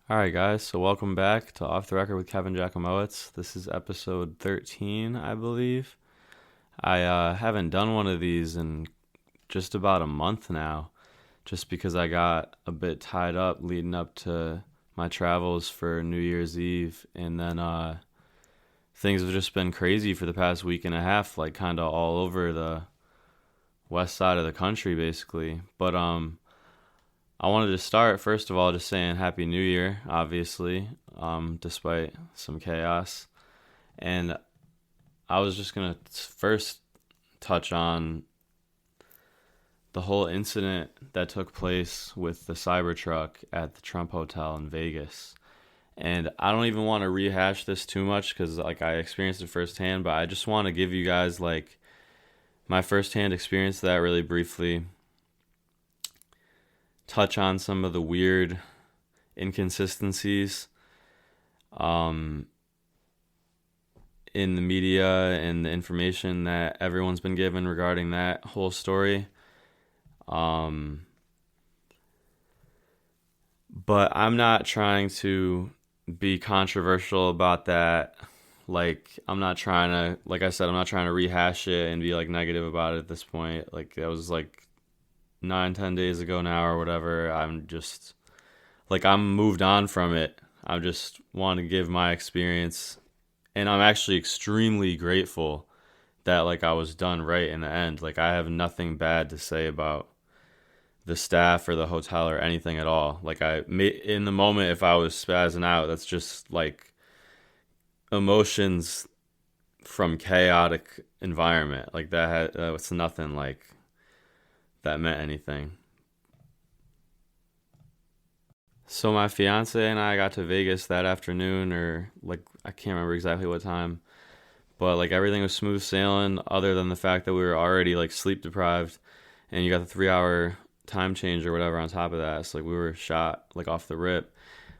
All right, guys. So welcome back to Off the Record with k.jachimowicz. This is episode 13, I believe. I haven't done one of these in just about a month now, just because I got a bit tied up leading up to my travels for New Year's Eve, and then things have just been crazy for the past week and a half, like kind of all over the west side of the country, basically. But I wanted to start, first of all, just saying Happy New Year, obviously, despite some chaos. And I was just going to first touch on the whole incident that took place with the Cybertruck at the Trump Hotel in Vegas. And I don't even want to rehash this too much because I experienced it firsthand, but I just want to give you guys my firsthand experience of that really briefly. Touch on some of the weird inconsistencies in the media and the information that everyone's been given regarding that whole story. But I'm not trying to be controversial about that. I'm not trying to, like I said, I'm not trying to rehash it and be negative about it at this point. That was 9-10 days ago now or whatever. I'm just I'm moved on from it. I just want to give my experience, and I'm actually extremely grateful that I was done right in the end. I have nothing bad to say about the staff or the hotel or anything at all. In the moment, if I was spazzing out, that's just emotions from chaotic environment. That was nothing that meant anything. So my fiance and I got to Vegas that afternoon, or I can't remember exactly what time, but everything was smooth sailing other than the fact that we were already sleep deprived, and you got the 3-hour time change or whatever on top of that. So we were shot off the rip.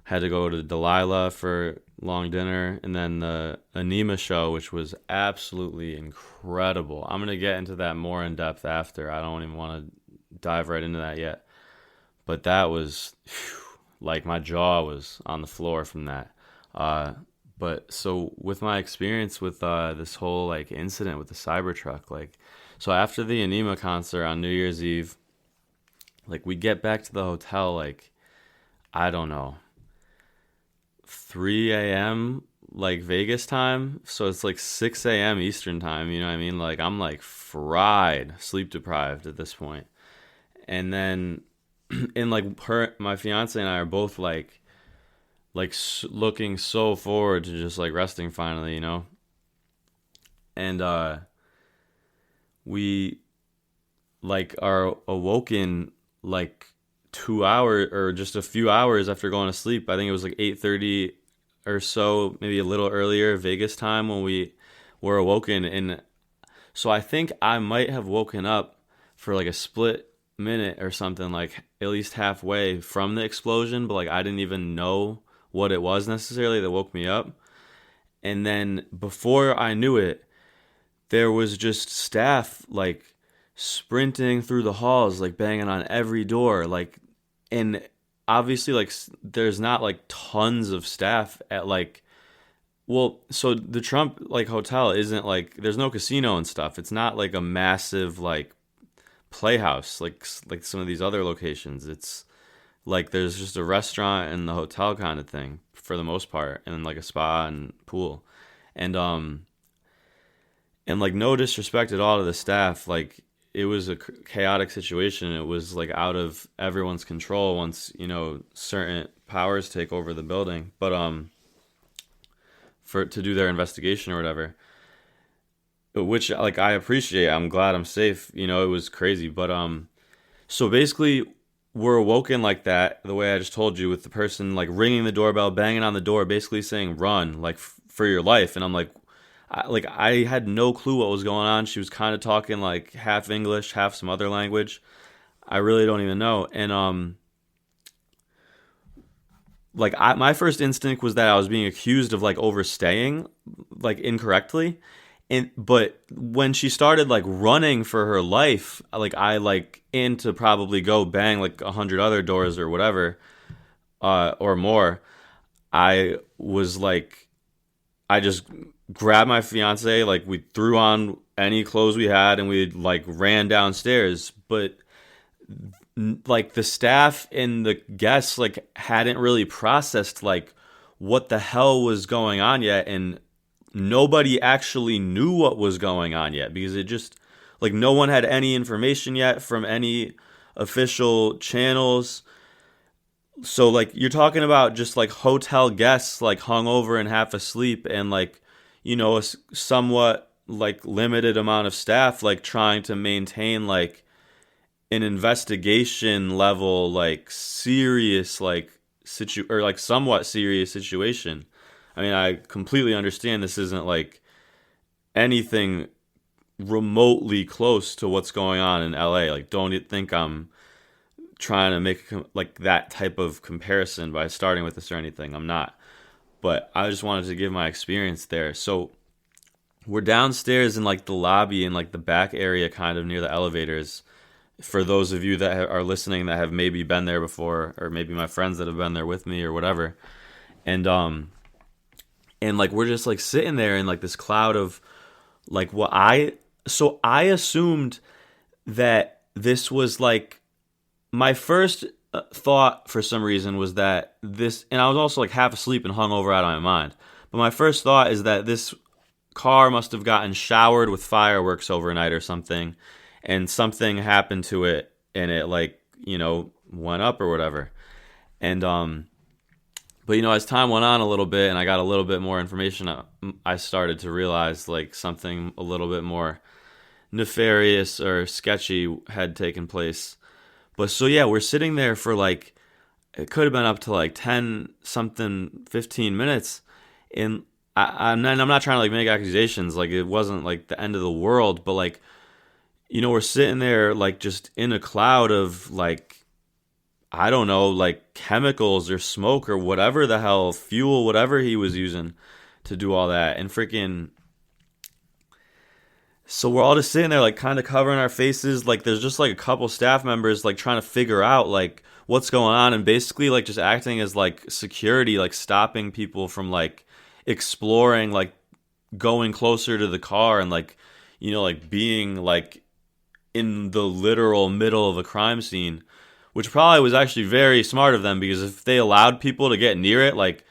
Had to go to Delilah for long dinner, and then the Anyma show, which was absolutely incredible. I'm gonna get into that more in depth after. I don't even want to dive right into that yet, but that was my jaw was on the floor from that. But so with my experience with this whole incident with the Cybertruck, so after the Anyma concert on New Year's Eve, we get back to the hotel I don't know, 3 a.m. Vegas time, so it's 6 a.m. Eastern time, you know what I mean? I'm fried, sleep deprived at this point. And then and my fiance and I are both looking so forward to just resting finally, you know? And we are awoken 2 hours or just a few hours after going to sleep. I think it was 8:30 or so, maybe a little earlier Vegas time, when we were awoken. And so I think I might have woken up for a split minute or something, at least halfway from the explosion, but I didn't even know what it was necessarily that woke me up. And then before I knew it, there was just staff sprinting through the halls, banging on every door, and obviously there's not tons of staff at so the Trump hotel isn't there's no casino and stuff. It's not a massive playhouse like some of these other locations. It's there's just a restaurant and the hotel kind of thing for the most part, and then a spa and pool. And no disrespect at all to the staff, it was a chaotic situation. It was out of everyone's control once certain powers take over the building, but to do their investigation or whatever, which I appreciate. I'm glad I'm safe. It was crazy, but so basically we're awoken that, the way I just told you, with the person ringing the doorbell, banging on the door, basically saying run, for your life. And I'm I had no clue what was going on. She was kind of talking half English, half some other language. I really don't even know. And my first instinct was that I was being accused of overstaying incorrectly. But when she started running for her life, I in to probably go bang 100 other doors or whatever, or more, I was like, I just grabbed my fiance, like we threw on any clothes we had, and we like ran downstairs. But like the staff and the guests like hadn't really processed like what the hell was going on yet, and nobody actually knew what was going on yet, because it just like no one had any information yet from any official channels. So like you're talking about just like hotel guests like hungover and half asleep, and like a somewhat like limited amount of staff like trying to maintain like an investigation level like serious like or like somewhat serious situation. I mean, I completely understand this isn't like anything remotely close to what's going on in LA. Like, don't think I'm trying to make like that type of comparison by starting with this or anything. I'm not. But I just wanted to give my experience there. So we're downstairs in like the lobby in like the back area, kind of near the elevators. For those of you that are listening that have maybe been there before, or maybe my friends that have been there with me or whatever, and like we're just like sitting there in like this cloud of like so I assumed that this was like my first thought for some reason was that this, and I was also like half asleep and hungover out of my mind. But my first thought is that this car must have gotten showered with fireworks overnight or something, and something happened to it, and it like went up or whatever. And but as time went on a little bit, and I got a little bit more information, I started to realize like something a little bit more nefarious or sketchy had taken place. But so yeah, we're sitting there for like, it could have been up to like 10 something, 15 minutes. And I'm not trying to like make accusations. Like it wasn't like the end of the world, but like, we're sitting there like just in a cloud of like, I don't know, like chemicals or smoke or whatever the hell, fuel, whatever he was using to do all that. And freaking, so we're all just sitting there like kind of covering our faces. Like there's just like a couple staff members like trying to figure out like what's going on, and basically like just acting as like security, like stopping people from like exploring, like going closer to the car, and like like being like in the literal middle of a crime scene, which probably was actually very smart of them, because if they allowed people to get near it, like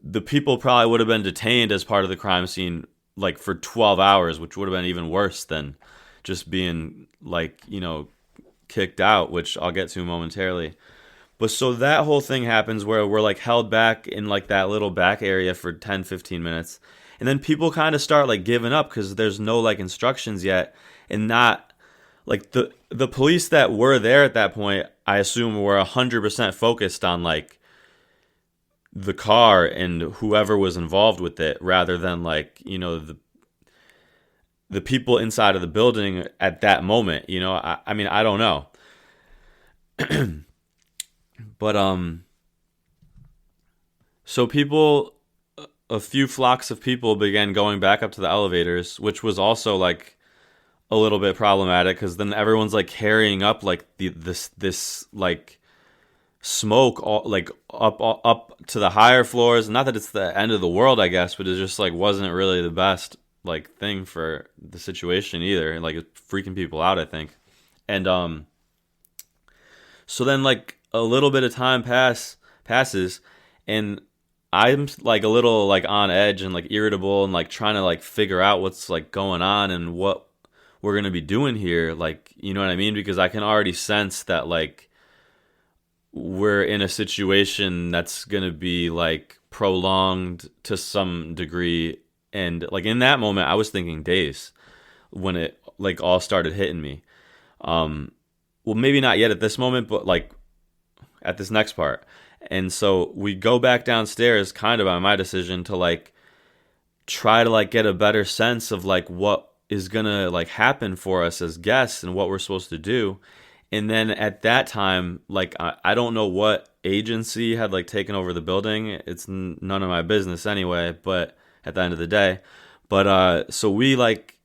the people probably would have been detained as part of the crime scene like for 12 hours, which would have been even worse than just being like, kicked out, which I'll get to momentarily. But so that whole thing happens where we're like held back in like that little back area for 10, 15 minutes. And then people kind of start like giving up because there's no like instructions yet, and not like the police that were there at that point, I assume were 100% focused on like the car and whoever was involved with it, rather than like the people inside of the building at that moment. I mean, I don't know. But so people, a few flocks of people began going back up to the elevators, which was also like a little bit problematic, because then everyone's like carrying up like this like smoke all, like up to the higher floors. Not that it's the end of the world, I guess, but it just like wasn't really the best like thing for the situation either. Like it's freaking people out, I think. And so then like a little bit of time passes, and I'm like a little like on edge and like irritable, and like trying to like figure out what's like going on and what we're gonna be doing here. Like, you know what I mean? Because I can already sense that like we're in a situation that's going to be like prolonged to some degree. And like in that moment, I was thinking days when it like all started hitting me. Well, maybe not yet at this moment, but like at this next part. And so we go back downstairs kind of by my decision to like try to like get a better sense of like what is going to like happen for us as guests and what we're supposed to do. And then at that time, like, I don't know what agency had, like, taken over the building. It's none of my business anyway, but at the end of the day. But so we, like,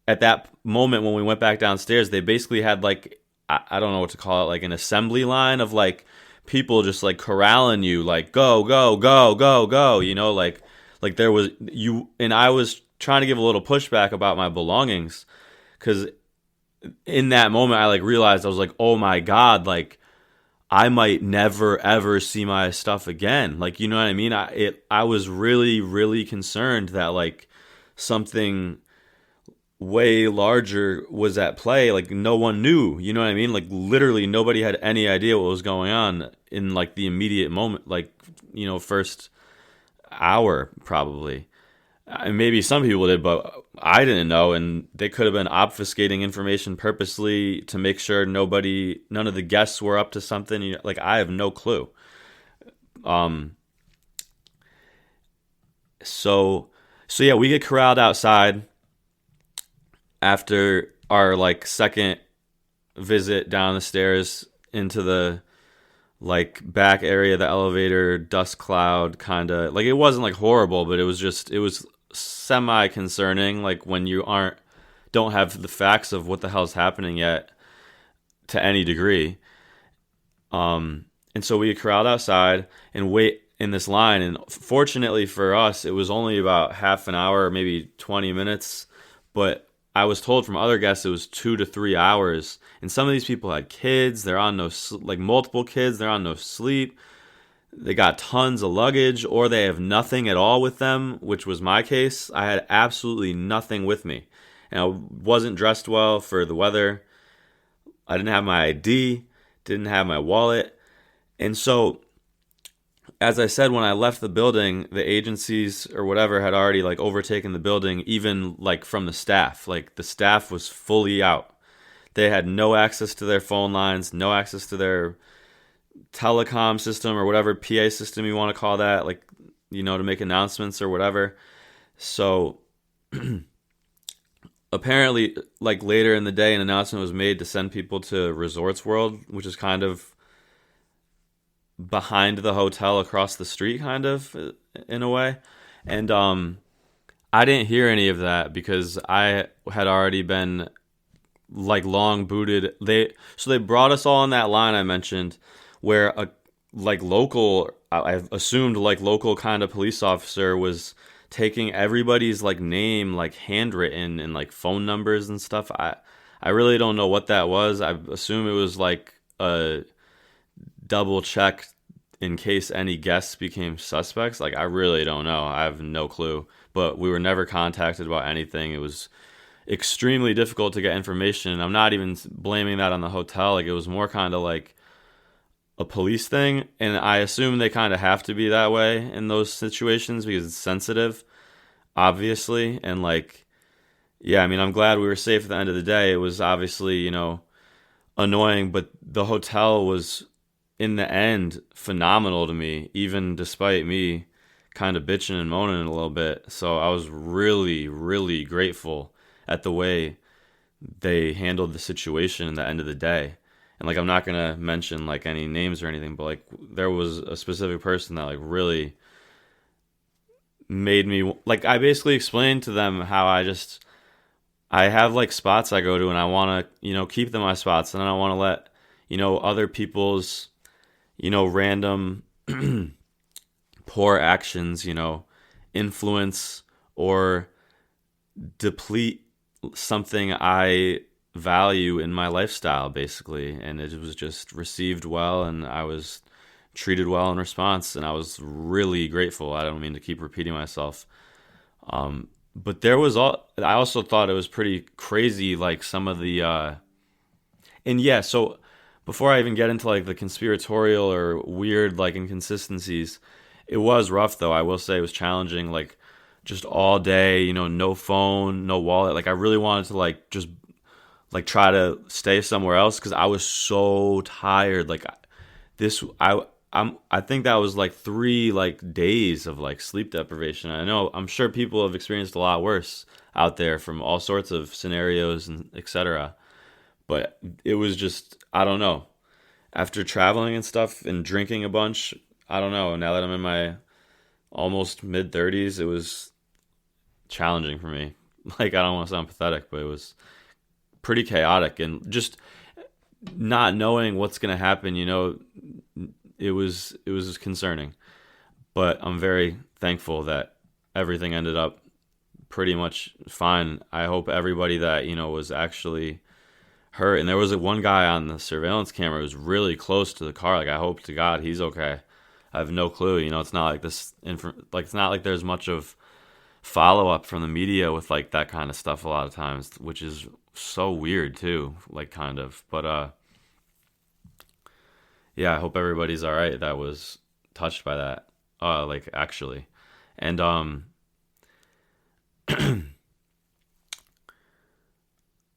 at that moment when we went back downstairs, they basically had, like, I don't know what to call it, like an assembly line of, like, people just like corralling you, like go, go, go, go, go, like there was you, and I was trying to give a little pushback about my belongings, because in that moment I like realized, I was like, oh my God, like I might never ever see my stuff again. Like, you know what I mean? I was really, really concerned that like something way larger was at play. Like no one knew, you know what I mean? Like literally nobody had any idea what was going on in like the immediate moment, like, first hour probably. And maybe some people did, but I didn't know, and they could have been obfuscating information purposely to make sure none of the guests were up to something. Like I have no clue. Um, so yeah, we get corralled outside after our like second visit down the stairs into the like back area of the elevator, dust cloud kind of, like it wasn't like horrible, but it was semi concerning, like when you don't have the facts of what the hell's happening yet to any degree. And so we corralled outside and wait in this line, and fortunately for us it was only about half an hour, maybe 20 minutes, but I was told from other guests it was 2 to 3 hours. And some of these people had kids, they're on multiple kids, they're on no sleep. They got tons of luggage, or they have nothing at all with them, which was my case. I had absolutely nothing with me. And I wasn't dressed well for the weather. I didn't have my ID, didn't have my wallet. And so, as I said, when I left the building, the agencies or whatever had already like overtaken the building, even like from the staff. Like the staff was fully out. They had no access to their phone lines, no access to their telecom system or whatever PA system you want to call that, like, to make announcements or whatever. So apparently, like later in the day, an announcement was made to send people to Resorts World, which is kind of behind the hotel across the street, kind of in a way. And I didn't hear any of that because I had already been like long booted. So they brought us all in that line I mentioned, where a like local, I assumed like local kind of police officer was taking everybody's like name, like handwritten, and like phone numbers and stuff. I really don't know what that was. I assume it was like a double check in case any guests became suspects. Like I really don't know. I have no clue. But we were never contacted about anything. It was extremely difficult to get information. And I'm not even blaming that on the hotel. Like it was more kind of like a police thing, and I assume they kind of have to be that way in those situations because it's sensitive, obviously. And like, yeah, I mean, I'm glad we were safe at the end of the day. It was obviously, annoying, but the hotel was in the end phenomenal to me, even despite me kind of bitching and moaning a little bit. So I was really, really grateful at the way they handled the situation at the end of the day. And like, I'm not gonna mention like any names or anything, but like there was a specific person that like really made me, like, I basically explained to them how I have like spots I go to, and I want to, keep them my spots, and I don't want to let, other people's, random poor actions, influence or deplete something I value in my lifestyle, basically. And it was just received well, and I was treated well in response, and I was really grateful. I don't mean to keep repeating myself. But I also thought it was pretty crazy, like some of the, and yeah, so before I even get into like the conspiratorial or weird like inconsistencies, it was rough though. I will say it was challenging, like just all day, no phone, no wallet. Like I really wanted to like just like try to stay somewhere else because I was so tired. Like I think that was like 3 like days of like sleep deprivation. I'm sure people have experienced a lot worse out there from all sorts of scenarios and etc. But it was just, I don't know. After traveling and stuff and drinking a bunch, I don't know. Now that I'm in my almost mid 30s, it was challenging for me. Like, I don't want to sound pathetic, but it was pretty chaotic, and just not knowing what's going to happen, it was concerning, but I'm very thankful that everything ended up pretty much fine. I hope everybody that was actually hurt, and there was one guy on the surveillance camera who was really close to the car. Like, I hope to God he's okay. I have no clue. It's not like this. Like, it's not like there's much of follow up from the media with like that kind of stuff a lot of times, which is so weird too. Like, kind of. But yeah, I hope everybody's all right. That was touched by that. Like, actually, and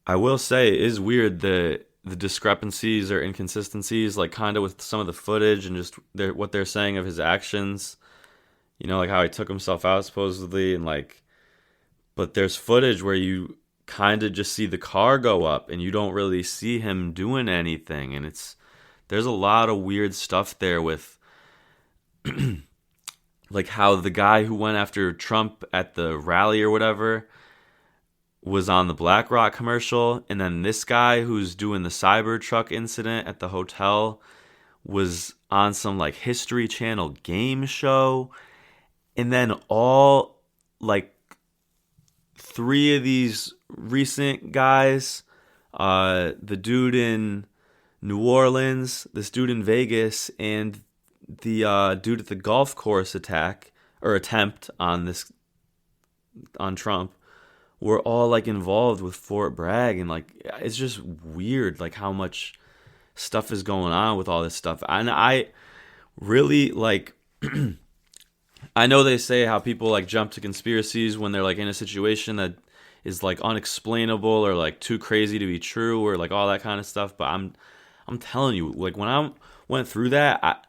I will say it is weird the discrepancies or inconsistencies, like kind of with some of the footage and just what they're saying of his actions. Like how he took himself out supposedly, and like, but there's footage where you kind of just see the car go up and you don't really see him doing anything, and there's a lot of weird stuff there with like how the guy who went after Trump at the rally or whatever was on the BlackRock commercial, and then this guy who's doing the Cybertruck incident at the hotel was on some like History Channel game show, and then all like three of these recent guys, the dude in New Orleans, this dude in Vegas, and the dude at the golf course attempt on Trump, were all like involved with Fort Bragg, and like it's just weird like how much stuff is going on with all this stuff. And I really like I know they say how people like jump to conspiracies when they're like in a situation that is like unexplainable or like too crazy to be true or like all that kind of stuff, but I'm telling you, like when I went through that,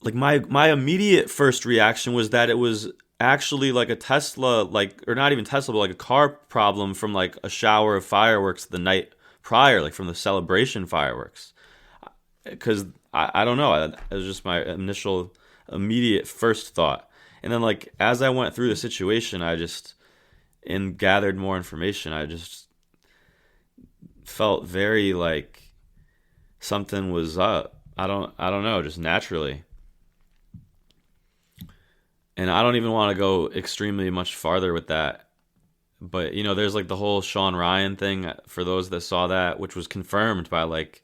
like my immediate first reaction was that it was actually like a Tesla, like, or not even Tesla, but like a car problem from like a shower of fireworks the night prior, like from the celebration fireworks. Because I don't know, it was just my initial immediate first thought. And then like as I went through the situation, and gathered more information, I just felt very like something was up. I don't know, just naturally. And I don't even want to go extremely much farther with that. But, there's like the whole Sean Ryan thing, for those that saw that, which was confirmed by like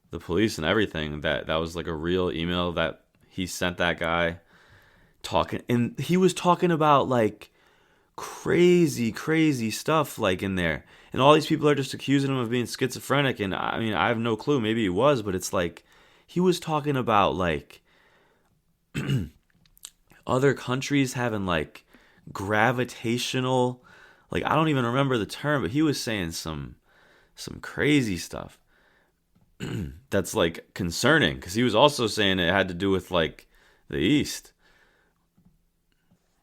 the police and everything, that was like a real email that he sent that guy talking. And he was talking about like crazy, crazy stuff like in there. And all these people are just accusing him of being schizophrenic. And I mean, I have no clue. Maybe he was, but it's like he was talking about like other countries having like gravitational, like I don't even remember the term, but he was saying some crazy stuff that's like concerning, because he was also saying it had to do with like the East.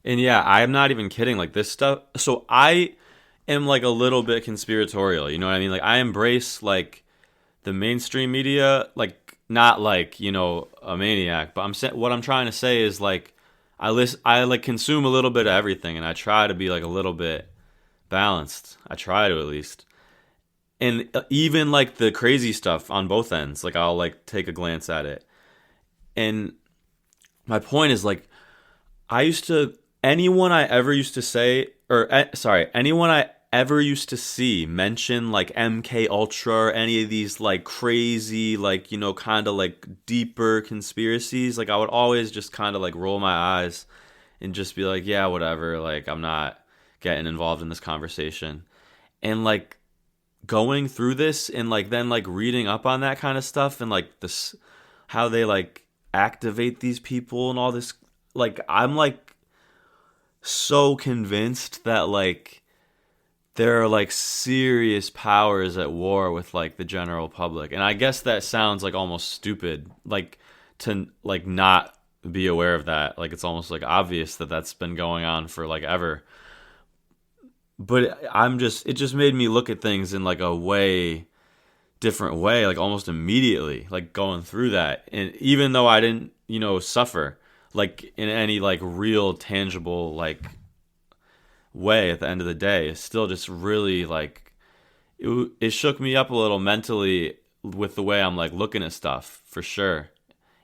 And yeah, I'm not even kidding, like this stuff. So I am like a little bit conspiratorial, you know what I mean? Like I embrace like the mainstream media, like not like, a maniac, but what I'm trying to say is like I like consume a little bit of everything, and I try to be like a little bit balanced. I try to, at least. And even like the crazy stuff on both ends, like I'll like take a glance at it. And my point is like anyone I ever used to see mention like MK Ultra or any of these like crazy, like, kind of like deeper conspiracies, like I would always just kind of like roll my eyes and just be like, yeah, whatever, like I'm not getting involved in this conversation. And like going through this and like then like reading up on that kind of stuff and like this, how they like activate these people and all this, like I'm like so convinced that like there are like serious powers at war with like the general public. And I guess that sounds like almost stupid, like to like not be aware of that. Like it's almost like obvious that that's been going on for like ever. But it just made me look at things in like a way different way, like almost immediately, like going through that. And even though I didn't, suffer like in any like real tangible like way at the end of the day, it's still just really like it shook me up a little mentally with the way I'm like looking at stuff, for sure.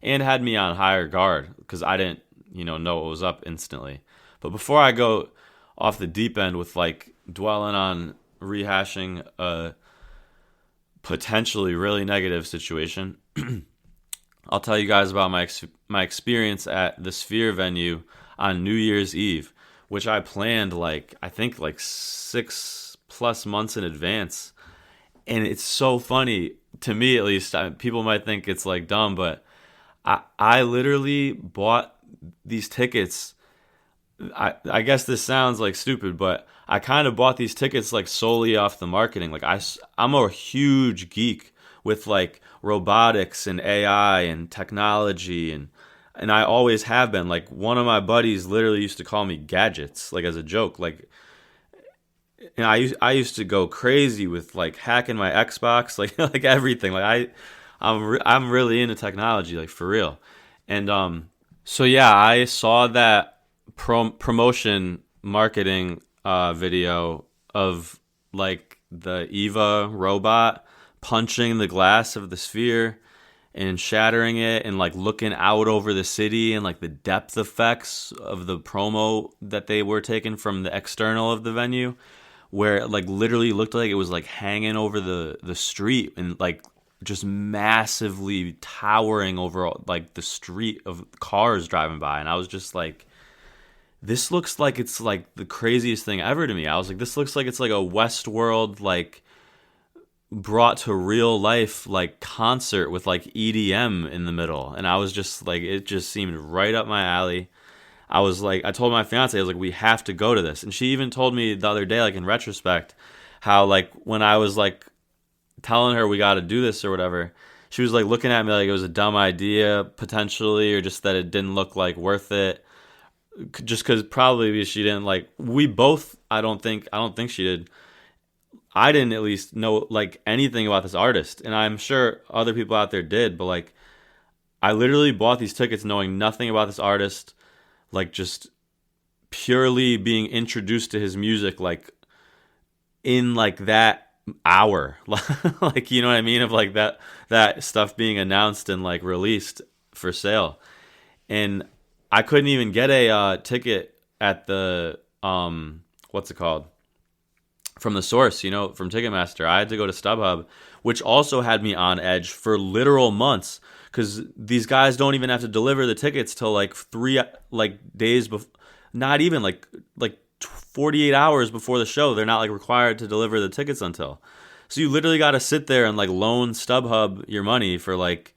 and had me on higher guard because I didn't, know what was up instantly. But before I go off the deep end with like dwelling on rehashing a potentially really negative situation, I'll tell you guys about my experience at the Sphere venue on New Year's Eve, which I planned I think 6+ months in advance. And it's so funny to me, at least. People might think it's like dumb, but I literally bought these tickets. I guess this sounds like stupid, but I kind of bought these tickets like solely off the marketing. Like I'm a huge geek with like robotics and AI and technology, and I always have been. Like one of my buddies literally used to call me Gadgets, like as a joke. Like, and I used to go crazy with like hacking my Xbox, like like everything. Like I'm really into technology, like for real. And so yeah, I saw that promotion marketing video of like the Eva robot punching the glass of the Sphere and shattering it, and like looking out over the city, and like the depth effects of the promo that they were taking from the external of the venue, where it like literally looked like it was like hanging over the street, and like just massively towering over like the street of cars driving by. And I was just like, this looks like it's like the craziest thing ever to me. I was like, this looks like it's like a Westworld like brought to real life like concert with like EDM in the middle. And I was just like, it just seemed right up my alley. I was like, I told my fiance, I was like, we have to go to this. And she even told me the other day, like in retrospect, how like when I was like telling her we got to do this or whatever, she was like looking at me like it was a dumb idea potentially, or just that it didn't look like worth it. Just because probably she didn't like, we both, I don't think she did. I didn't at least know like anything about this artist, and I'm sure other people out there did, but like I literally bought these tickets knowing nothing about this artist, like just purely being introduced to his music like in like that hour. Like, you know what I mean, of like that stuff being announced and like released for sale. And I couldn't even get a ticket at the what's it called, from the source, from Ticketmaster. I had to go to StubHub, which also had me on edge for literal months, because these guys don't even have to deliver the tickets till like 3 like days before, not even like 48 hours before the show. They're not like required to deliver the tickets until. So you literally got to sit there and like loan StubHub your money for like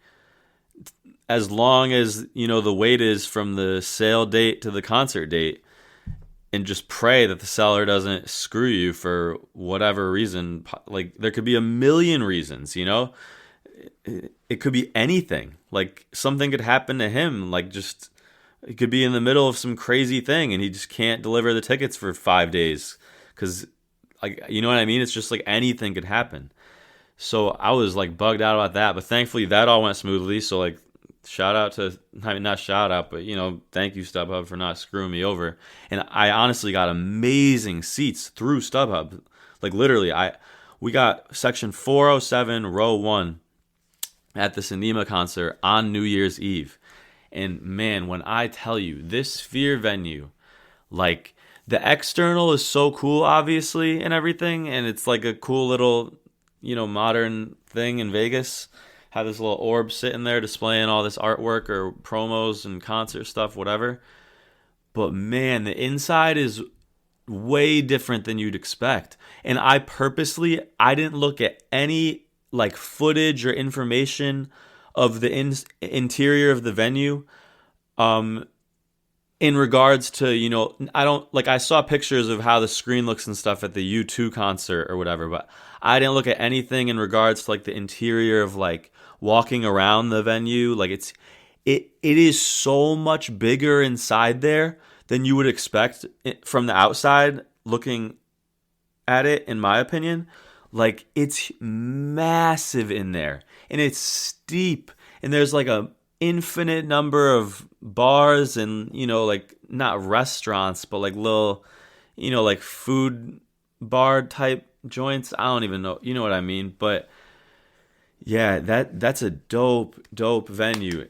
as long as the wait is from the sale date to the concert date, and just pray that the seller doesn't screw you for whatever reason. Like there could be a million reasons, it could be anything. Like something could happen to him, like just it could be in the middle of some crazy thing and he just can't deliver the tickets for 5 days because, like, you know what I mean? It's just like anything could happen. So I was like bugged out about that, but thankfully that all went smoothly. So like, shout out to, I mean, not shout out, but thank you StubHub for not screwing me over. And I honestly got amazing seats through StubHub. Like literally, we got section 407, row 1 at this Anyma concert on New Year's Eve. And man, when I tell you, this Sphere venue, like the external is so cool, obviously, and everything, and it's like a cool little, modern thing in Vegas. Have this little orb sitting there displaying all this artwork or promos and concert stuff, whatever. But man, the inside is way different than you'd expect. And I didn't look at any like footage or information of the interior of the venue. In regards to, I saw pictures of how the screen looks and stuff at the U2 concert or whatever, but I didn't look at anything in regards to like the interior of like walking around the venue. Like it is so much bigger inside there than you would expect from the outside looking at it, in my opinion. Like it's massive in there and it's steep, and there's like a infinite number of bars and like not restaurants but like little like food bar type joints. I don't even know, you know what I mean. But Yeah, that's a dope venue.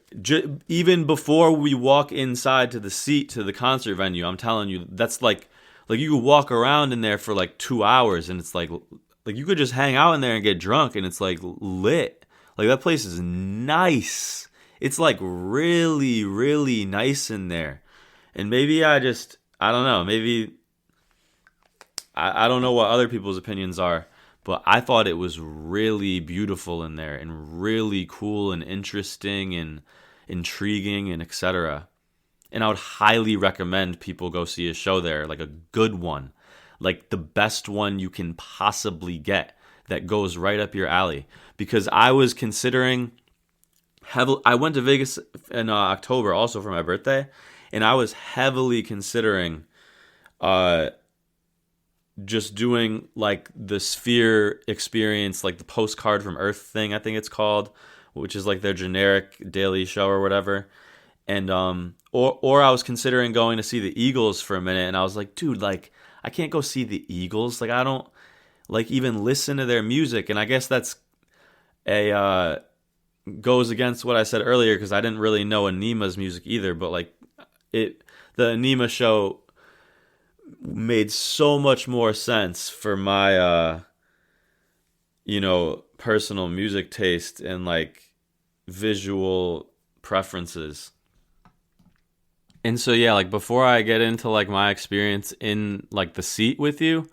Even before we walk inside to the seat to the concert venue, I'm telling you, that's like you could walk around in there for like 2 hours, and it's like you could just hang out in there and get drunk, and it's like lit. Like that place is nice. It's like really, really nice in there. And maybe I don't know, maybe I don't know what other people's opinions are, but I thought it was really beautiful in there and really cool and interesting and intriguing and etc. And I would highly recommend people go see a show there, like a good one, like the best one you can possibly get that goes right up your alley. Because I was considering I went to Vegas in October also for my birthday, and I was heavily considering uh, just doing like the Sphere experience, like the postcard from Earth thing, I think it's called, which is like their generic daily show or whatever. And or I was considering going to see the Eagles for a minute, and I was like, dude, like I can't go see the Eagles. Like I don't like even listen to their music, and I guess that's a goes against what I said earlier because I didn't really know Anyma's music either. But like it, the Anyma show made so much more sense for my personal music taste and like visual preferences. And so yeah, like before I get into like my experience in like the seat with you,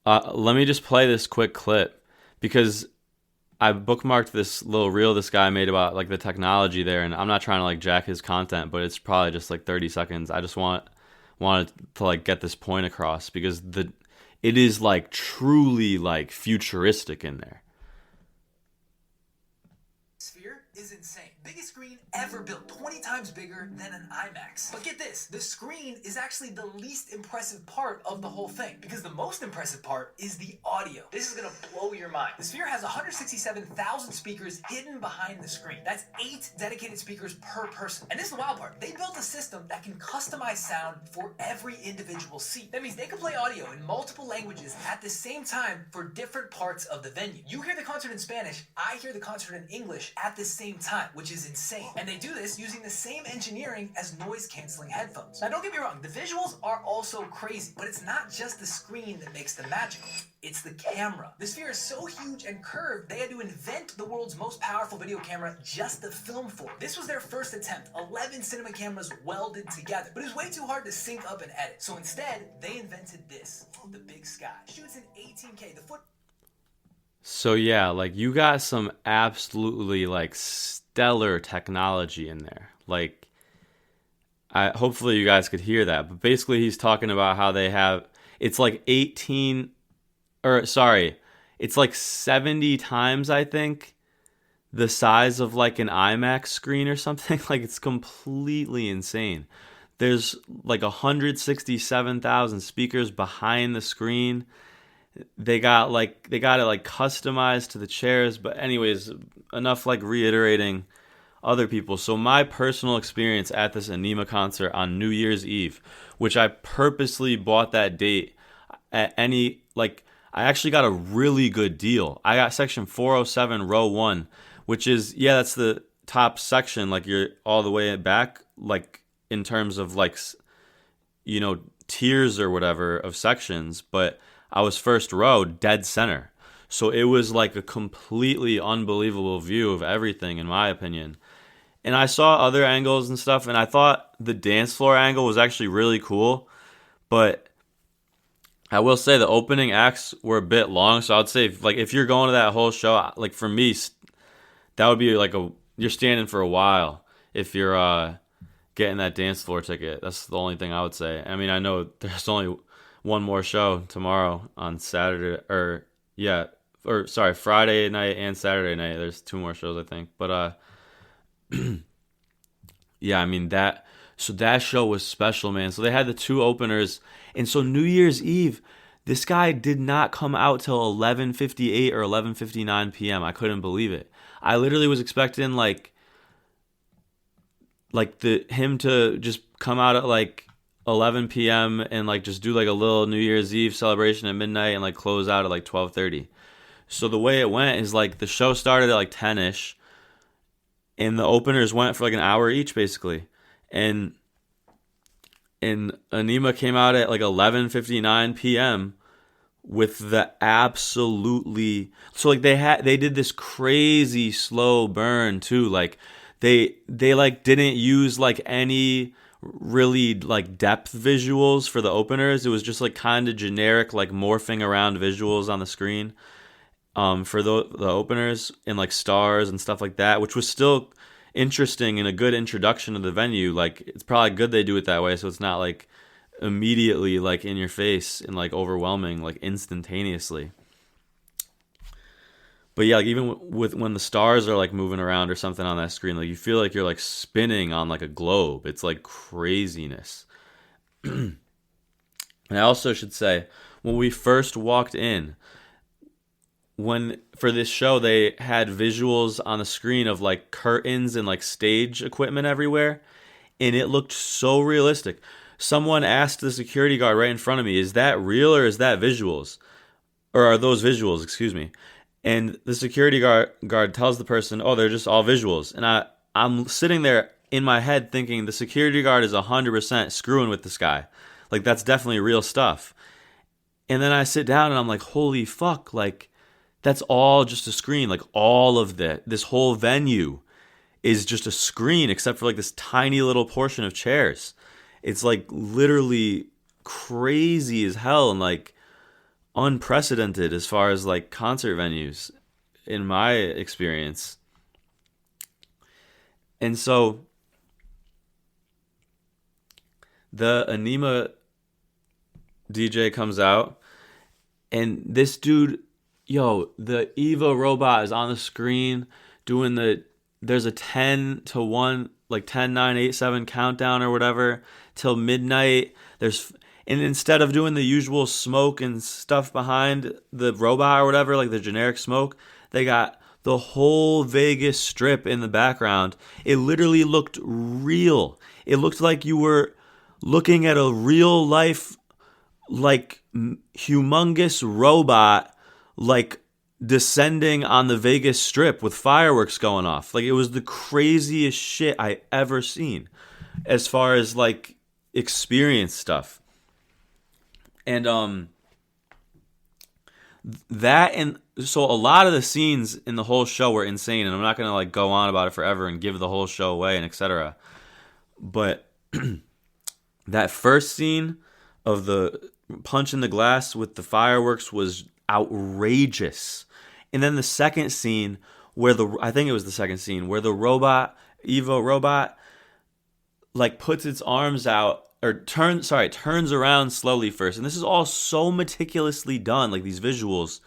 let me just play this quick clip because I bookmarked this little reel this guy made about like the technology there, and I'm not trying to like jack his content, but it's probably just like 30 seconds. I just wanted to like get this point across because it is like truly like futuristic in there. Sphere is insane. Biggest screen ever built, 20 times bigger than an IMAX. But get this, the screen is actually the least impressive part of the whole thing, because the most impressive part is the audio. This is gonna blow your mind. The Sphere has 167,000 speakers hidden behind the screen. That's 8 dedicated speakers per person. And this is the wild part. They built a system that can customize sound for every individual seat. That means they can play audio in multiple languages at the same time for different parts of the venue. You hear the concert in Spanish, I hear the concert in English at the same time, which is insane. And they do this using the same engineering as noise-canceling headphones. Now, don't get me wrong, the visuals are also crazy, but it's not just the screen that makes them magical. It's the camera. The Sphere is so huge and curved, they had to invent the world's most powerful video camera just to film for. This was their first attempt, 11 cinema cameras welded together. But it was way too hard to sync up and edit. So instead, they invented this, the Big Sky. Shoots in 18K. So yeah, like you got some absolutely like stellar technology in there. Like I hopefully you guys could hear that. But basically he's talking about how they have it's like 18 or sorry, it's like 70 times I think the size of like an IMAX screen or something. Like it's completely insane. There's like 167,000 speakers behind the screen. They got it like customized to the chairs, but anyways, enough like reiterating other people. So my personal experience at this Anyma concert on New Year's Eve, which I purposely bought that date at any like I actually got a really good deal. I got section 407 row 1, which is that's the top section, like you're all the way back like in terms of like tiers or whatever of sections, but I was first row, dead center. So it was like a completely unbelievable view of everything, in my opinion. And I saw other angles and stuff, and I thought the dance floor angle was actually really cool. But I will say the opening acts were a bit long, so I'd say if you're going to that whole show, like for me, that would be like you're standing for a while if you're getting that dance floor ticket. That's the only thing I would say. I mean, I know there's only one more show tomorrow on Saturday, Friday night and Saturday night. There's 2 more shows, I think. But yeah, I mean that show was special, man. So they had the 2 openers, and so New Year's Eve, this guy did not come out till 11:58 or 11:59 p.m. I couldn't believe it. I literally was expecting like him to just come out at like 11 p.m. and like just do like a little New Year's Eve celebration at midnight and like close out at like 12:30. So the way it went is like the show started at like 10ish, and the openers went for like an hour each basically, and Anyma came out at like 11:59 p.m. with the absolutely, so like they did this crazy slow burn too, like they like didn't use like any really like depth visuals for the openers. It was just like kind of generic like morphing around visuals on the screen for the openers and like stars and stuff like that, which was still interesting and a good introduction to the venue. Like it's probably good they do it that way, so it's not like immediately like in your face and like overwhelming like instantaneously. But yeah, like even with when the stars are like moving around or something on that screen, like you feel like you're like spinning on like a globe. It's like craziness. And I also should say, when we first walked in, when for this show they had visuals on the screen of like curtains and like stage equipment everywhere, and it looked so realistic. Someone asked the security guard right in front of me, "Is that real or is that visuals? Or are those visuals, excuse me?" And the security guard tells the person, "Oh, they're just all visuals." And I'm sitting there in my head thinking the security guard is 100% screwing with this guy. Like that's definitely real stuff. And then I sit down and I'm like, "Holy fuck, like that's all just a screen. Like all of this whole venue is just a screen except for like this tiny little portion of chairs." It's like literally crazy as hell and like unprecedented as far as like concert venues in my experience. And so the Anyma DJ comes out, and this dude, yo, the Eva robot is on the screen doing there's a 10 to 1, like 10, 9, 8, 7 countdown or whatever till midnight. And instead of doing the usual smoke and stuff behind the robot or whatever, like the generic smoke, they got the whole Vegas Strip in the background. It literally looked real. It looked like you were looking at a real life, like humongous robot, like descending on the Vegas Strip with fireworks going off. Like it was the craziest shit I ever seen as far as like experience stuff. And that, and so a lot of the scenes in the whole show were insane, and I'm not gonna like go on about it forever and give the whole show away and etc. But that first scene of the punch in the glass with the fireworks was outrageous. And then the second scene where I think it was the second scene where the robot, Evo robot, like puts its arms out or turns around slowly first. And this is all so meticulously done, like these visuals,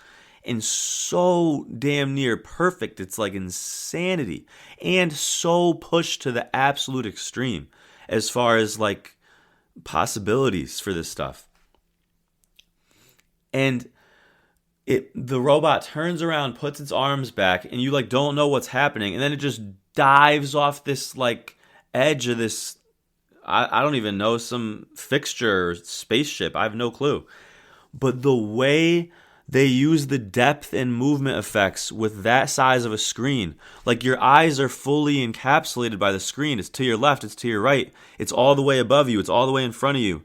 and so damn near perfect. It's like insanity and so pushed to the absolute extreme as far as like possibilities for this stuff. And the robot turns around, puts its arms back, and you like don't know what's happening, and then it just dives off this like edge of this, I don't even know, some fixture or spaceship. I have no clue. But the way they use the depth and movement effects with that size of a screen, like your eyes are fully encapsulated by the screen. It's to your left, it's to your right, it's all the way above you, it's all the way in front of you.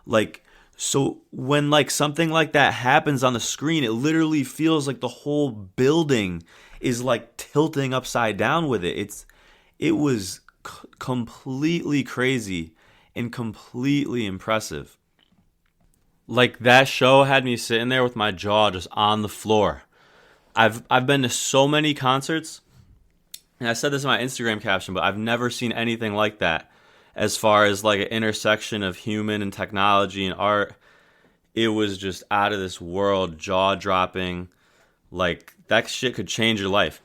Like, so when like something like that happens on the screen, it literally feels like the whole building is like tilting upside down with it. It was completely crazy and completely impressive. Like that show had me sitting there with my jaw just on the floor. I've been to so many concerts, and I said this in my Instagram caption, but I've never seen anything like that as far as like an intersection of human and technology and art. It was just out of this world, jaw-dropping. Like that shit could change your life.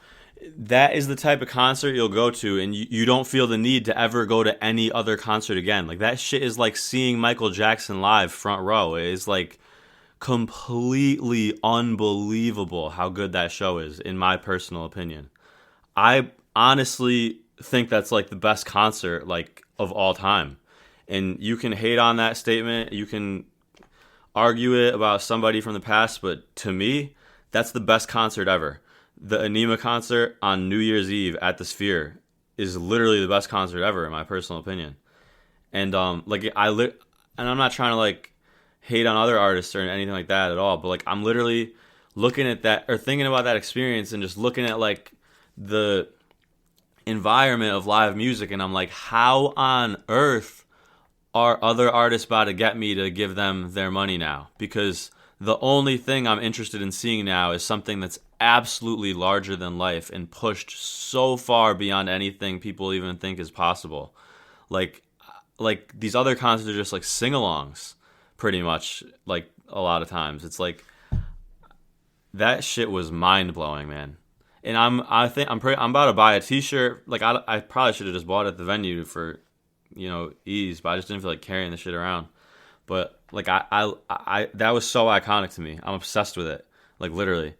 That is the type of concert you'll go to and you don't feel the need to ever go to any other concert again. Like that shit is like seeing Michael Jackson live front row. It is like completely unbelievable how good that show is, in my personal opinion. I honestly think that's like the best concert like of all time. And you can hate on that statement, you can argue it about somebody from the past, but to me, That's the best concert ever. The Anyma concert on New Year's Eve at the Sphere is literally the best concert ever, in my personal opinion. And and I'm not trying to like hate on other artists or anything like that at all, but like I'm literally looking at that or thinking about that experience and just looking at like the environment of live music, and I'm like, how on earth are other artists about to get me to give them their money now? Because the only thing I'm interested in seeing now is something that's absolutely larger than life and pushed so far beyond anything people even think is possible. Like these other concerts are just like sing-alongs, pretty much. Like a lot of times, it's like that shit was mind blowing, man. And I'm about to buy a T-shirt. Like I probably should have just bought it at the venue for ease, but I just didn't feel like carrying the shit around. But like I that was so iconic to me. I'm obsessed with it, like literally.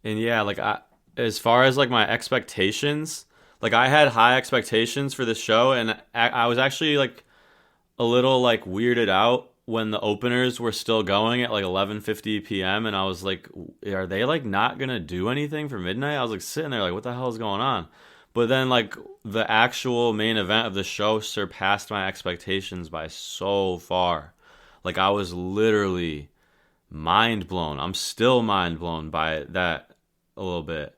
And yeah, like as far as like my expectations, like I had high expectations for this show, and I was actually like a little like weirded out when the openers were still going at like 11:50 p.m. and I was like, are they like not gonna do anything for midnight? I was like sitting there like, what the hell is going on? But then like the actual main event of the show surpassed my expectations by so far. Like I was literally mind blown. I'm still mind blown by that a little bit.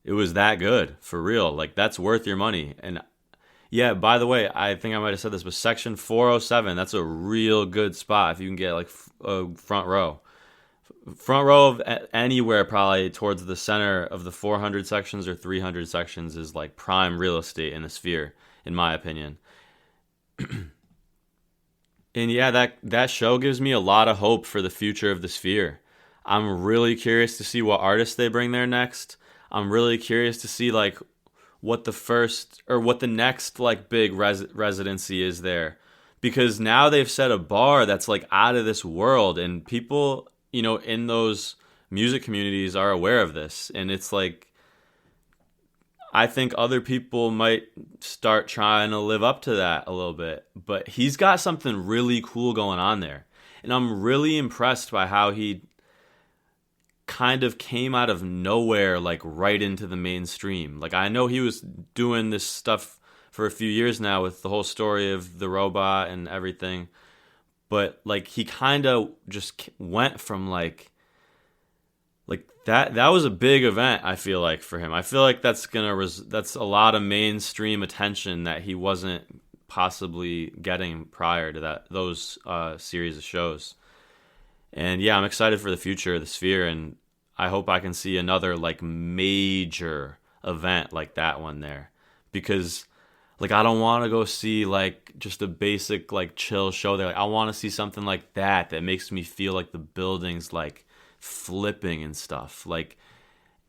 It was that good, for real. Like that's worth your money. And yeah, by the way, I think I might have said this, but section 407, that's a real good spot if you can get like a front row. Front row of anywhere probably towards the center of the 400 sections or 300 sections is like prime real estate in the Sphere, in my opinion. And yeah, that show gives me a lot of hope for the future of the Sphere. I'm really curious to see what artists they bring there next. I'm really curious to see like what the next like big residency is there, because now they've set a bar that's like out of this world, and people in those music communities are aware of this, and it's like I think other people might start trying to live up to that a little bit. But he's got something really cool going on there, and I'm really impressed by how he kind of came out of nowhere, like right into the mainstream. Like I know he was doing this stuff for a few years now with the whole story of the robot and everything, but like he kind of just went from like that was a big event. I feel like for him, I feel like that's a lot of mainstream attention that he wasn't possibly getting prior to those series of shows. And yeah, I'm excited for the future of the Sphere, and I hope I can see another like major event like that one there, because like I don't want to go see like just a basic like chill show there. Like I want to see something like that makes me feel like the building's like flipping and stuff, like,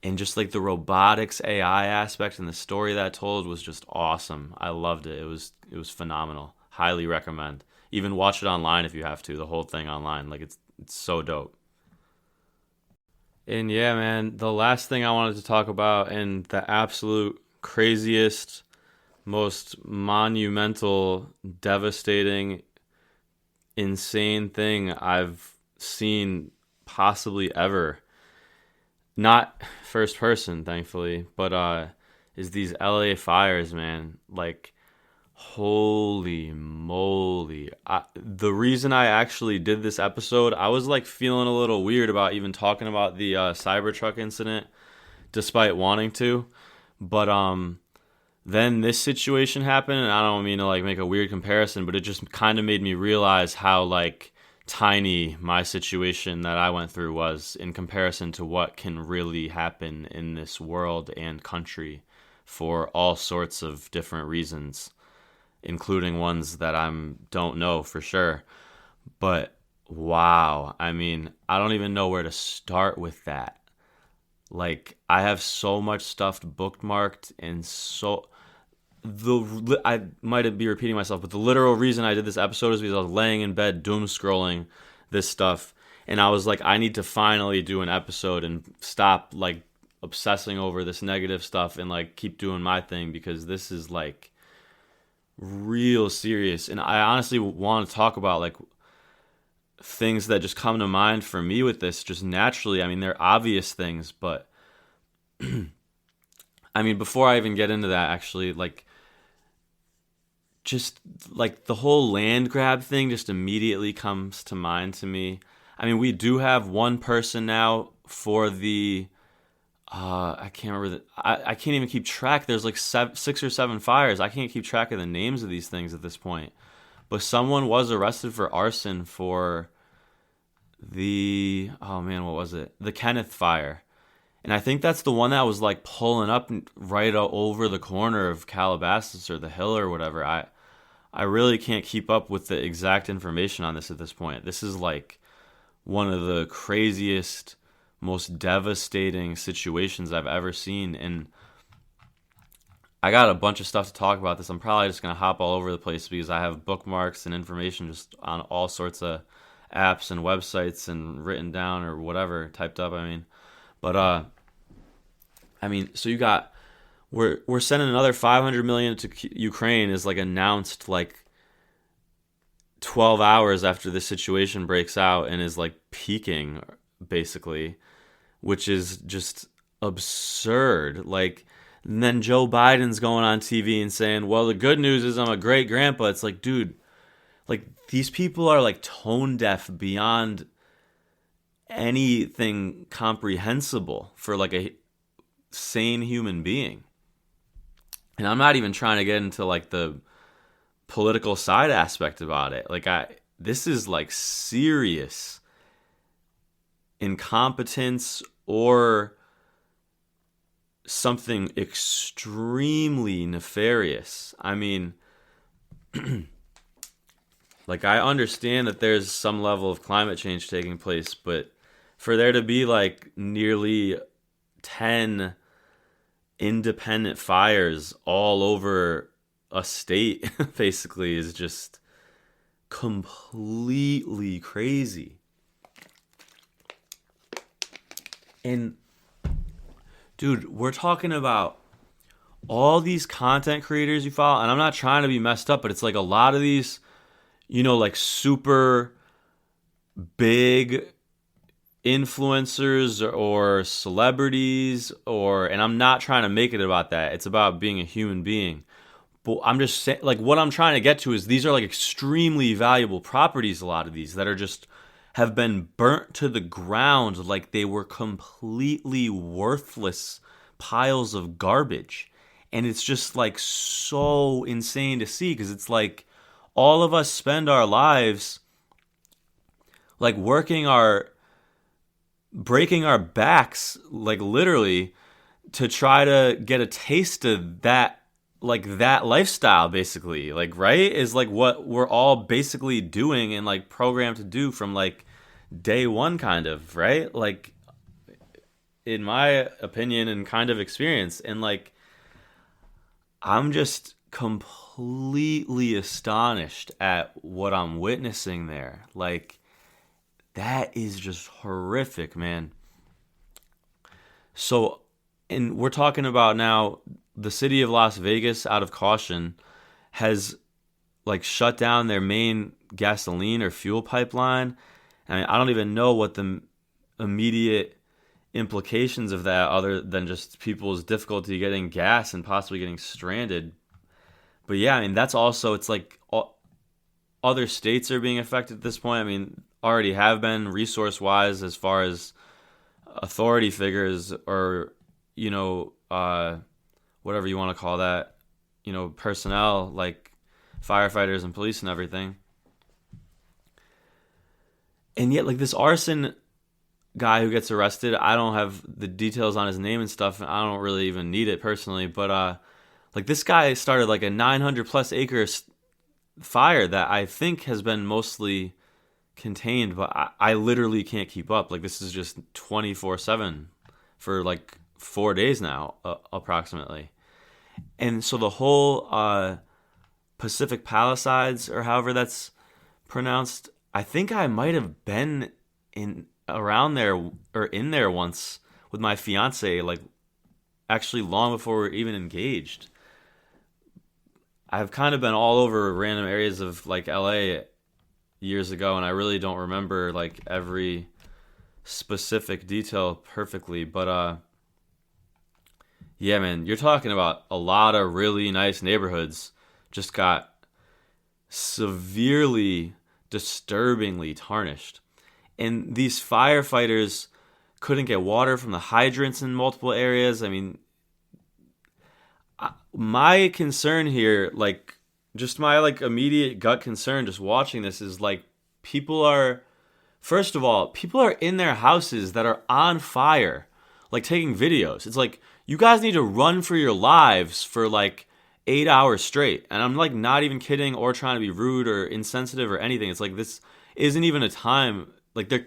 and just like the robotics AI aspect and the story that I told was just awesome. I loved it. It was phenomenal. Highly recommend. Even watch it online if you have to. The whole thing online, like it's so dope. And yeah, man, the last thing I wanted to talk about, and the absolute craziest, most monumental, devastating, insane thing I've seen possibly ever. Not first person, thankfully, but is these LA fires, man. Like, holy moly. The reason I actually did this episode, I was like feeling a little weird about even talking about the Cybertruck incident, despite wanting to. But then this situation happened, and I don't mean to like make a weird comparison, but it just kind of made me realize how like tiny my situation that I went through was in comparison to what can really happen in this world and country for all sorts of different reasons, including ones that I don't know for sure. But wow, I mean, I don't even know where to start with that. Like, I have so much stuff bookmarked, and I might be repeating myself, but the literal reason I did this episode is because I was laying in bed doom scrolling this stuff, and I was like, I need to finally do an episode and stop like obsessing over this negative stuff and like keep doing my thing, because this is like real serious. And I honestly want to talk about like things that just come to mind for me with this just naturally. I mean, they're obvious things, but I mean, before I even get into that, actually, like, just like the whole land grab thing just immediately comes to mind to me. I mean, we do have one person now for the I can't remember I can't even keep track. There's like 6 or 7 fires. I can't keep track of the names of these things at this point. But someone was arrested for arson for the oh man, what was it? The Kenneth fire. And I think that's the one that was like pulling up right over the corner of Calabasas or the Hill or whatever. I really can't keep up with the exact information on this at this point. This is like one of the craziest, most devastating situations I've ever seen. And I got a bunch of stuff to talk about this. I'm probably just going to hop all over the place because I have bookmarks and information just on all sorts of apps and websites and written down or whatever, typed up, I mean. But, I mean, so you got, we're sending another 500 million to Ukraine is like announced like 12 hours after the situation breaks out and is like peaking basically, which is just absurd. Like, and then Joe Biden's going on TV and saying, well, the good news is I'm a great grandpa. It's like, dude, like these people are like tone deaf beyond anything comprehensible for like a sane human being. And I'm not even trying to get into like the political side aspect about it. Like this is like serious incompetence or something extremely nefarious. I mean, like I understand that there's some level of climate change taking place, but for there to be like nearly 10 independent fires all over a state basically is just completely crazy. And dude, we're talking about all these content creators you follow, and I'm not trying to be messed up, but it's like a lot of these, you know, like super big influencers or celebrities and I'm not trying to make it about that. It's about being a human being. But I'm just saying, like, what I'm trying to get to is these are like extremely valuable properties, a lot of these that are just have been burnt to the ground like they were completely worthless piles of garbage. And it's just like so insane to see because it's like all of us spend our lives like breaking our backs, like literally, to try to get a taste of that, like that lifestyle, basically. Like, right? Is like what we're all basically doing and like programmed to do from like day one, kind of, right? Like, in my opinion and kind of experience. And like, I'm just completely astonished at what I'm witnessing there. Like, that is just horrific, man. So, and we're talking about now the city of Las Vegas, out of caution, has like shut down their main gasoline or fuel pipeline. I mean, I don't even know what the immediate implications of that other than just people's difficulty getting gas and possibly getting stranded. But yeah, I mean, that's also, it's like other states are being affected at this point. I mean, already have been resource-wise as far as authority figures or, you know, whatever you want to call that, you know, personnel like firefighters and police and everything. And yet, like, this arson guy who gets arrested, I don't have the details on his name and stuff, and I don't really even need it personally, but like, this guy started like a 900 plus acre fire that I think has been mostly contained, but I literally can't keep up. Like, this is just 24/7 for like 4 days now, approximately. And so the whole Pacific Palisades, or however that's pronounced, I think I might have been around there or in there once with my fiance, like actually long before we were even engaged. I've kind of been all over random areas of like LA, years ago, and I really don't remember like every specific detail perfectly, but yeah, man, you're talking about a lot of really nice neighborhoods just got severely, disturbingly tarnished. And these firefighters couldn't get water from the hydrants in multiple areas. I mean, my concern here, like, just my like immediate gut concern just watching this is like people are, first of all, people are in their houses that are on fire, like taking videos. It's like, you guys need to run for your lives for like 8 hours straight. And I'm like not even kidding or trying to be rude or insensitive or anything. It's like, this isn't even a time, like you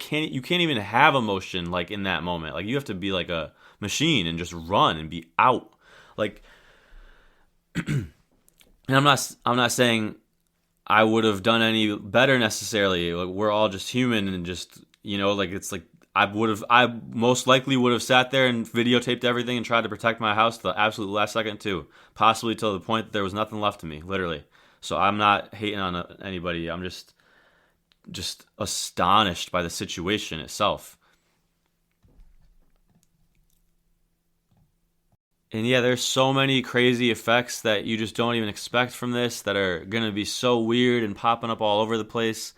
can't even have emotion like in that moment. Like, you have to be like a machine and just run and be out. Like, and I'm not saying I would have done any better necessarily. Like, we're all just human, and just, like, it's like I most likely would have sat there and videotaped everything and tried to protect my house to the absolute last second too, possibly till the point that there was nothing left of me, literally. So I'm not hating on anybody. I'm just astonished by the situation itself. And yeah, there's so many crazy effects that you just don't even expect from this that are going to be so weird and popping up all over the place.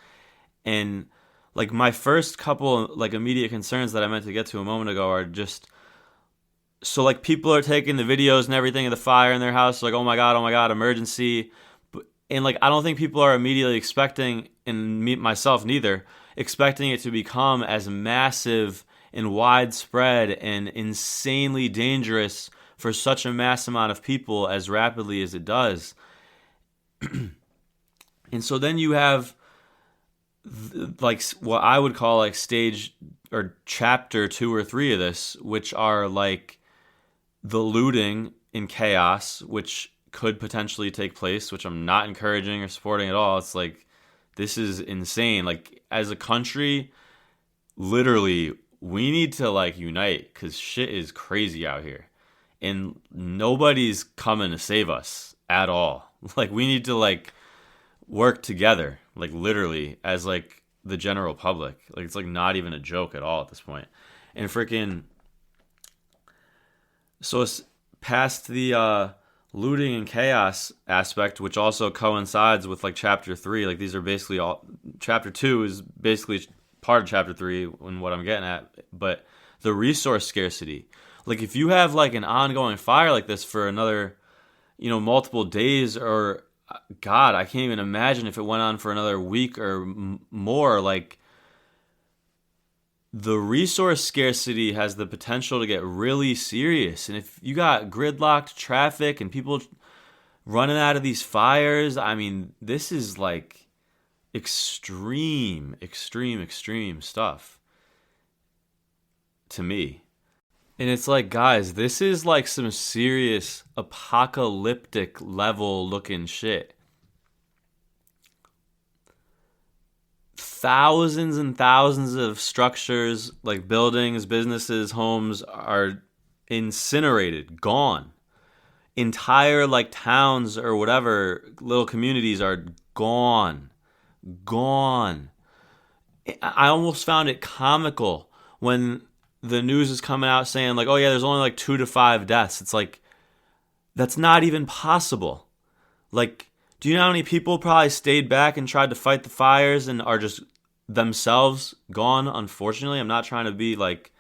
And like, my first couple like immediate concerns that I meant to get to a moment ago are just, so like, people are taking the videos and everything of the fire in their house, like, oh my god, emergency. And like, I don't think people are immediately expecting, and me myself neither, expecting it to become as massive and widespread and insanely dangerous for such a mass amount of people as rapidly as it does. And so then you have like what I would call like stage or chapter 2 or 3 of this, which are like the looting and chaos, which could potentially take place, which I'm not encouraging or supporting at all. It's like, this is insane. Like, as a country, literally, we need to like unite, because shit is crazy out here. And nobody's coming to save us at all. Like, we need to like work together, like literally, as like the general public. Like, it's like not even a joke at all at this point. And freaking, so it's past the looting and chaos aspect, which also coincides with like chapter 3. Like, these are basically all, chapter 2 is basically part of chapter 3 and what I'm getting at. But the resource scarcity, like, if you have like an ongoing fire like this for another, multiple days, or God, I can't even imagine if it went on for another week or more, like, the resource scarcity has the potential to get really serious. And if you got gridlocked traffic and people running out of these fires, I mean, this is like extreme stuff to me. And it's like, guys, this is like some serious apocalyptic level looking shit. Thousands and thousands of structures, like buildings, businesses, homes, are incinerated, gone. Entire like towns or whatever, little communities are gone. I almost found it comical when the news is coming out saying like, oh yeah, there's only like 2 to 5 deaths. It's like, that's not even possible. Like, do you know how many people probably stayed back and tried to fight the fires and are just themselves gone, unfortunately? I'm not trying to be like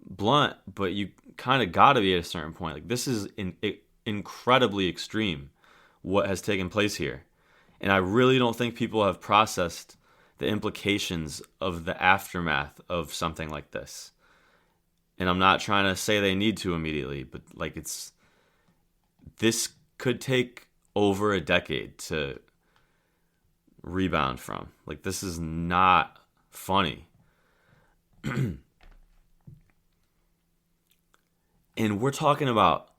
blunt, but you kind of got to be at a certain point. Like, this is incredibly extreme what has taken place here. And I really don't think people have processed the implications of the aftermath of something like this. And I'm not trying to say they need to immediately, but like, this could take over a decade to rebound from. Like, this is not funny. And we're talking about,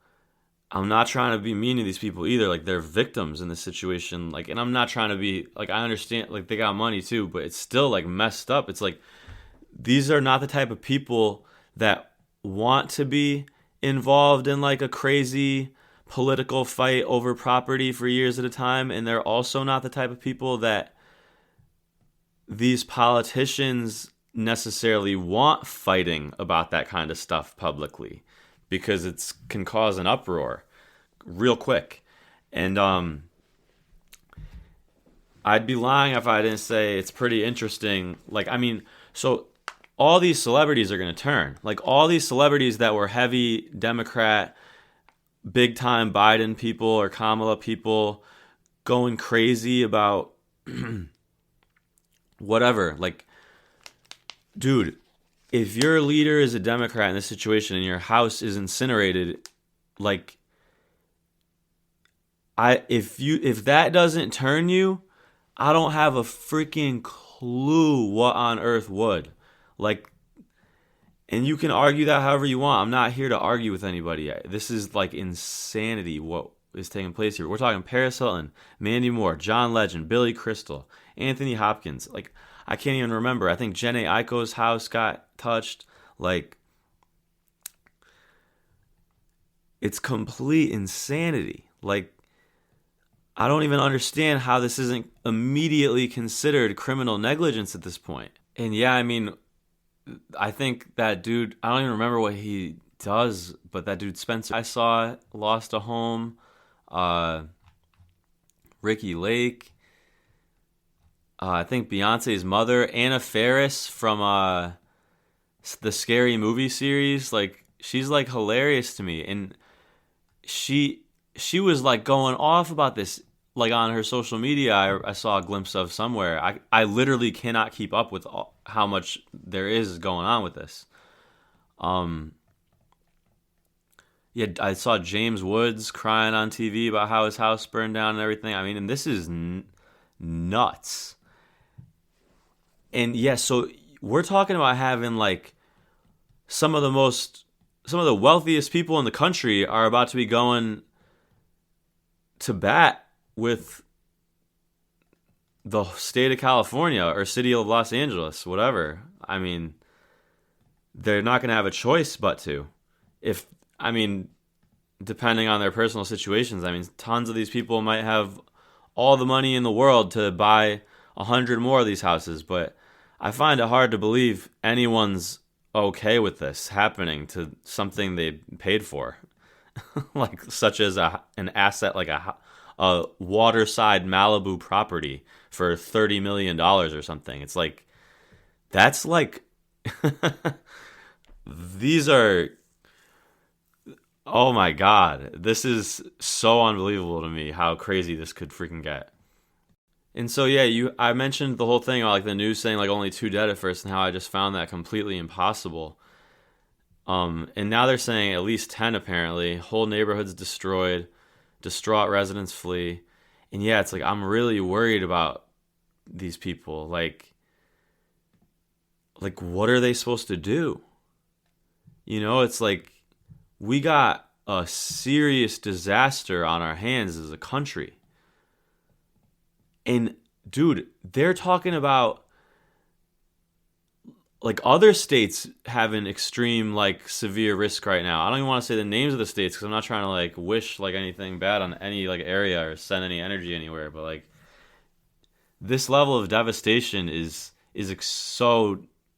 I'm not trying to be mean to these people either. Like, they're victims in this situation. Like, and I'm not trying to be like, I understand, like, they got money too, but it's still like messed up. It's like, these are not the type of people that want to be involved in like a crazy political fight over property for years at a time, and they're also not the type of people that these politicians necessarily want fighting about that kind of stuff publicly, because it can cause an uproar real quick. And I'd be lying if I didn't say it's pretty interesting. Like, I mean, so all these celebrities are going to turn. Like, all these celebrities that were heavy Democrat, big time Biden people or Kamala people going crazy about whatever. Like, dude, if your leader is a Democrat in this situation and your house is incinerated, like, if that doesn't turn you, I don't have a freaking clue what on earth would. Like, and you can argue that however you want. I'm not here to argue with anybody. This is like insanity what is taking place here. We're talking Paris Hilton, Mandy Moore, John Legend, Billy Crystal, Anthony Hopkins. Like, I can't even remember. I think Jhené Aiko's house got touched. Like, it's complete insanity. Like, I don't even understand how this isn't immediately considered criminal negligence at this point. And yeah, I mean, I think that dude, I don't even remember what he does, but that dude Spencer I saw lost a home. Ricky Lake. I think Beyonce's mother, Anna Faris from the Scary Movie series. Like, she's like hilarious to me, and she was like going off about this, like, on her social media. I saw a glimpse of somewhere. I literally cannot keep up with how much there is going on with this. Yeah, I saw James Woods crying on TV about how his house burned down and everything. I mean, and this is nuts. And yeah, so we're talking about having like some of the wealthiest people in the country are about to be going to bat with the state of California or city of Los Angeles, whatever. I mean, they're not going to have a choice but to. Depending on their personal situations. I mean, tons of these people might have all the money in the world to buy 100 more of these houses, but I find it hard to believe anyone's okay with this happening to something they paid for, like such as an asset like a waterside Malibu property for $30 million or something. It's like, that's like, these are, oh my God, this is so unbelievable to me how crazy this could freaking get. And so yeah, I mentioned the whole thing about like the news saying like only 2 dead at first, and how I just found that completely impossible. And now they're saying at least 10 apparently. Whole neighborhoods destroyed, distraught residents flee. And yeah, it's like I'm really worried about these people. Like what are they supposed to do? You know, it's like we got a serious disaster on our hands as a country. And dude, they're talking about like other states having extreme, like, severe risk right now. I don't even want to say the names of the states because I'm not trying to like wish like anything bad on any like area or send any energy anywhere. But like, this level of devastation is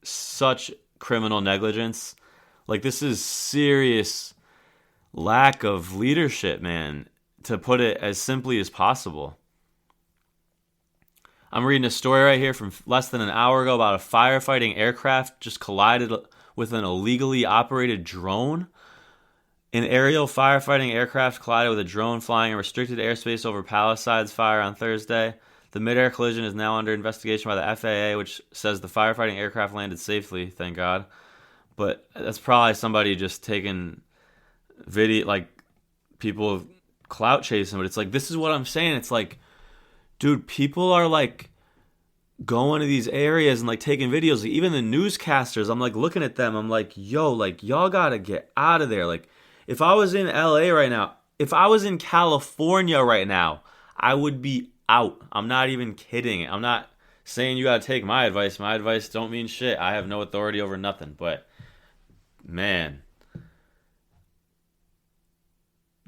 such criminal negligence. Like, this is serious lack of leadership, man, to put it as simply as possible. I'm reading a story right here from less than an hour ago about a firefighting aircraft just collided with an illegally operated drone. An aerial firefighting aircraft collided with a drone flying in restricted airspace over Palisades Fire on Thursday. The mid-air collision is now under investigation by the FAA, which says the firefighting aircraft landed safely, thank God. But that's probably somebody just taking video, like people clout chasing. But it's like, this is what I'm saying. It's like, dude, people are like going to these areas and like taking videos. Like, even the newscasters, I'm like looking at them. I'm like, yo, like y'all gotta get out of there. Like, if I was in LA right now, if I was in California right now, I would be out. I'm not even kidding. I'm not saying you gotta take my advice. My advice don't mean shit. I have no authority over nothing. But man,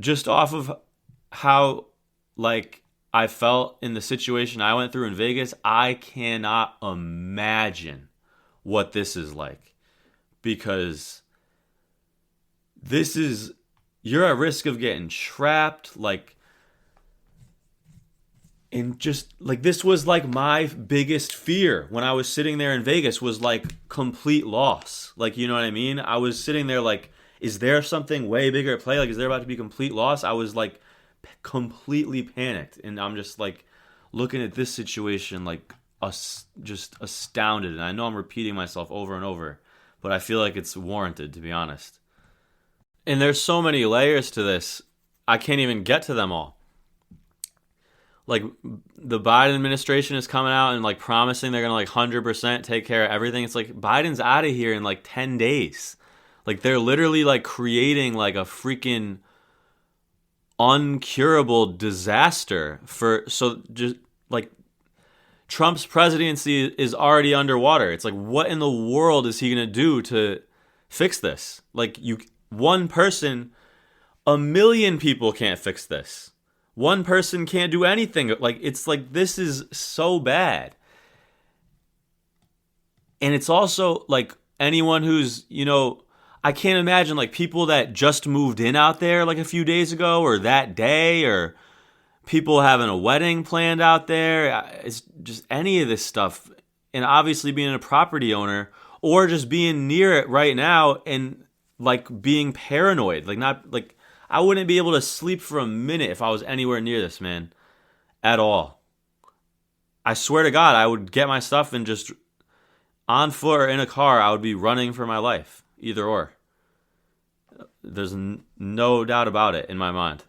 just off of how like I felt in the situation I went through in Vegas, I cannot imagine what this is like, because this is, you're at risk of getting trapped, like, and just like, this was like my biggest fear when I was sitting there in Vegas, was like complete loss. Like, you know what I mean? I was sitting there like, is there something way bigger at play? Like, is there about to be complete loss? I was like completely panicked, and I'm just like looking at this situation like just astounded. And I know I'm repeating myself over and over, but I feel like it's warranted, to be honest. And there's so many layers to this, I can't even get to them all. Like, the Biden administration is coming out and like promising they're gonna like 100% take care of everything. It's like, Biden's out of here in like 10 days. Like, they're literally like creating like a freaking uncurable disaster for, so just like, Trump's presidency is already underwater. It's like, what in the world is he gonna do to fix this? Like, one person, a million people can't fix this. One person can't do anything. Like, it's like, this is so bad. And it's also like, anyone who's, you know, I can't imagine like people that just moved in out there like a few days ago or that day, or people having a wedding planned out there. It's just any of this stuff. And obviously being a property owner, or just being near it right now and like being paranoid. Like, not like, I wouldn't be able to sleep for a minute if I was anywhere near this, man, at all. I swear to God, I would get my stuff and just on foot or in a car, I would be running for my life. Either or. There's no doubt about it in my mind.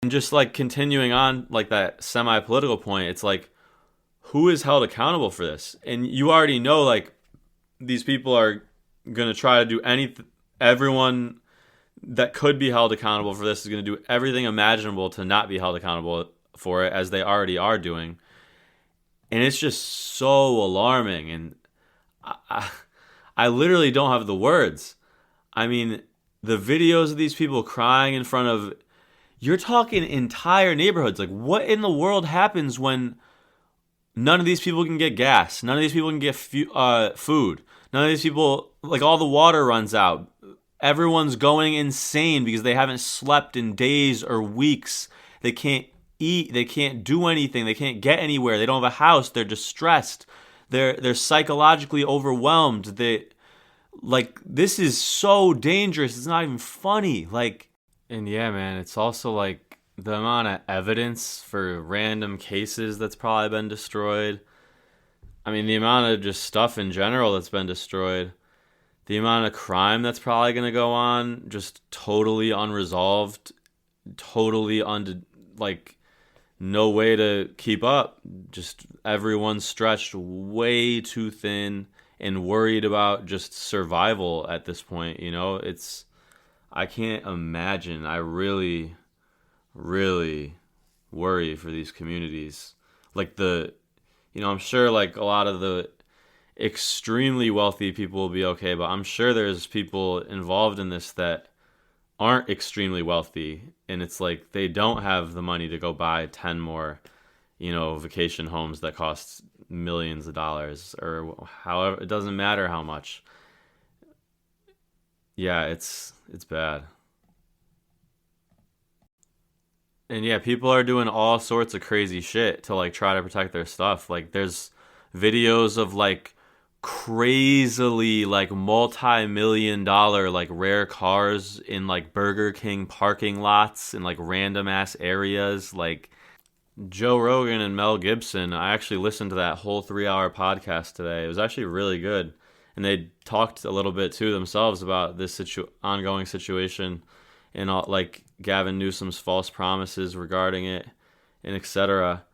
And just like continuing on like that semi-political point, it's like, who is held accountable for this? And you already know like these people are going to try to do anything. Everyone that could be held accountable for this is going to do everything imaginable to not be held accountable for it, as they already are doing. And it's just so alarming. And I literally don't have the words. I mean, the videos of these people crying in front of, you're talking entire neighborhoods. Like, what in the world happens when none of these people can get gas? None of these people can get food. None of these people, like, all the water runs out. Everyone's going insane because they haven't slept in days or weeks. They can't eat. They can't do anything. They can't get anywhere. They don't have a house. They're distressed. They're psychologically overwhelmed. This is so dangerous. It's not even funny. And yeah, man, it's also like the amount of evidence for random cases that's probably been destroyed. I mean, the amount of just stuff in general that's been destroyed. The amount of crime that's probably going to go on, just totally unresolved, totally no way to keep up. Just everyone's stretched way too thin and worried about just survival at this point. You know, I can't imagine. I really, really worry for these communities. I'm sure like a lot of the extremely wealthy people will be okay, but I'm sure there's people involved in this that aren't extremely wealthy, and it's like they don't have the money to go buy 10 more, vacation homes that cost millions of dollars, or however, it doesn't matter how much. Yeah, it's bad. And yeah, people are doing all sorts of crazy shit to try to protect their stuff. Like, there's videos of crazily multi-million dollar rare cars in Burger King parking lots in random ass areas. Joe Rogan and Mel Gibson, I actually listened to that whole 3-hour podcast today. It was actually really good, and they talked a little bit too themselves about this ongoing situation and all, Gavin Newsom's false promises regarding it, and etc.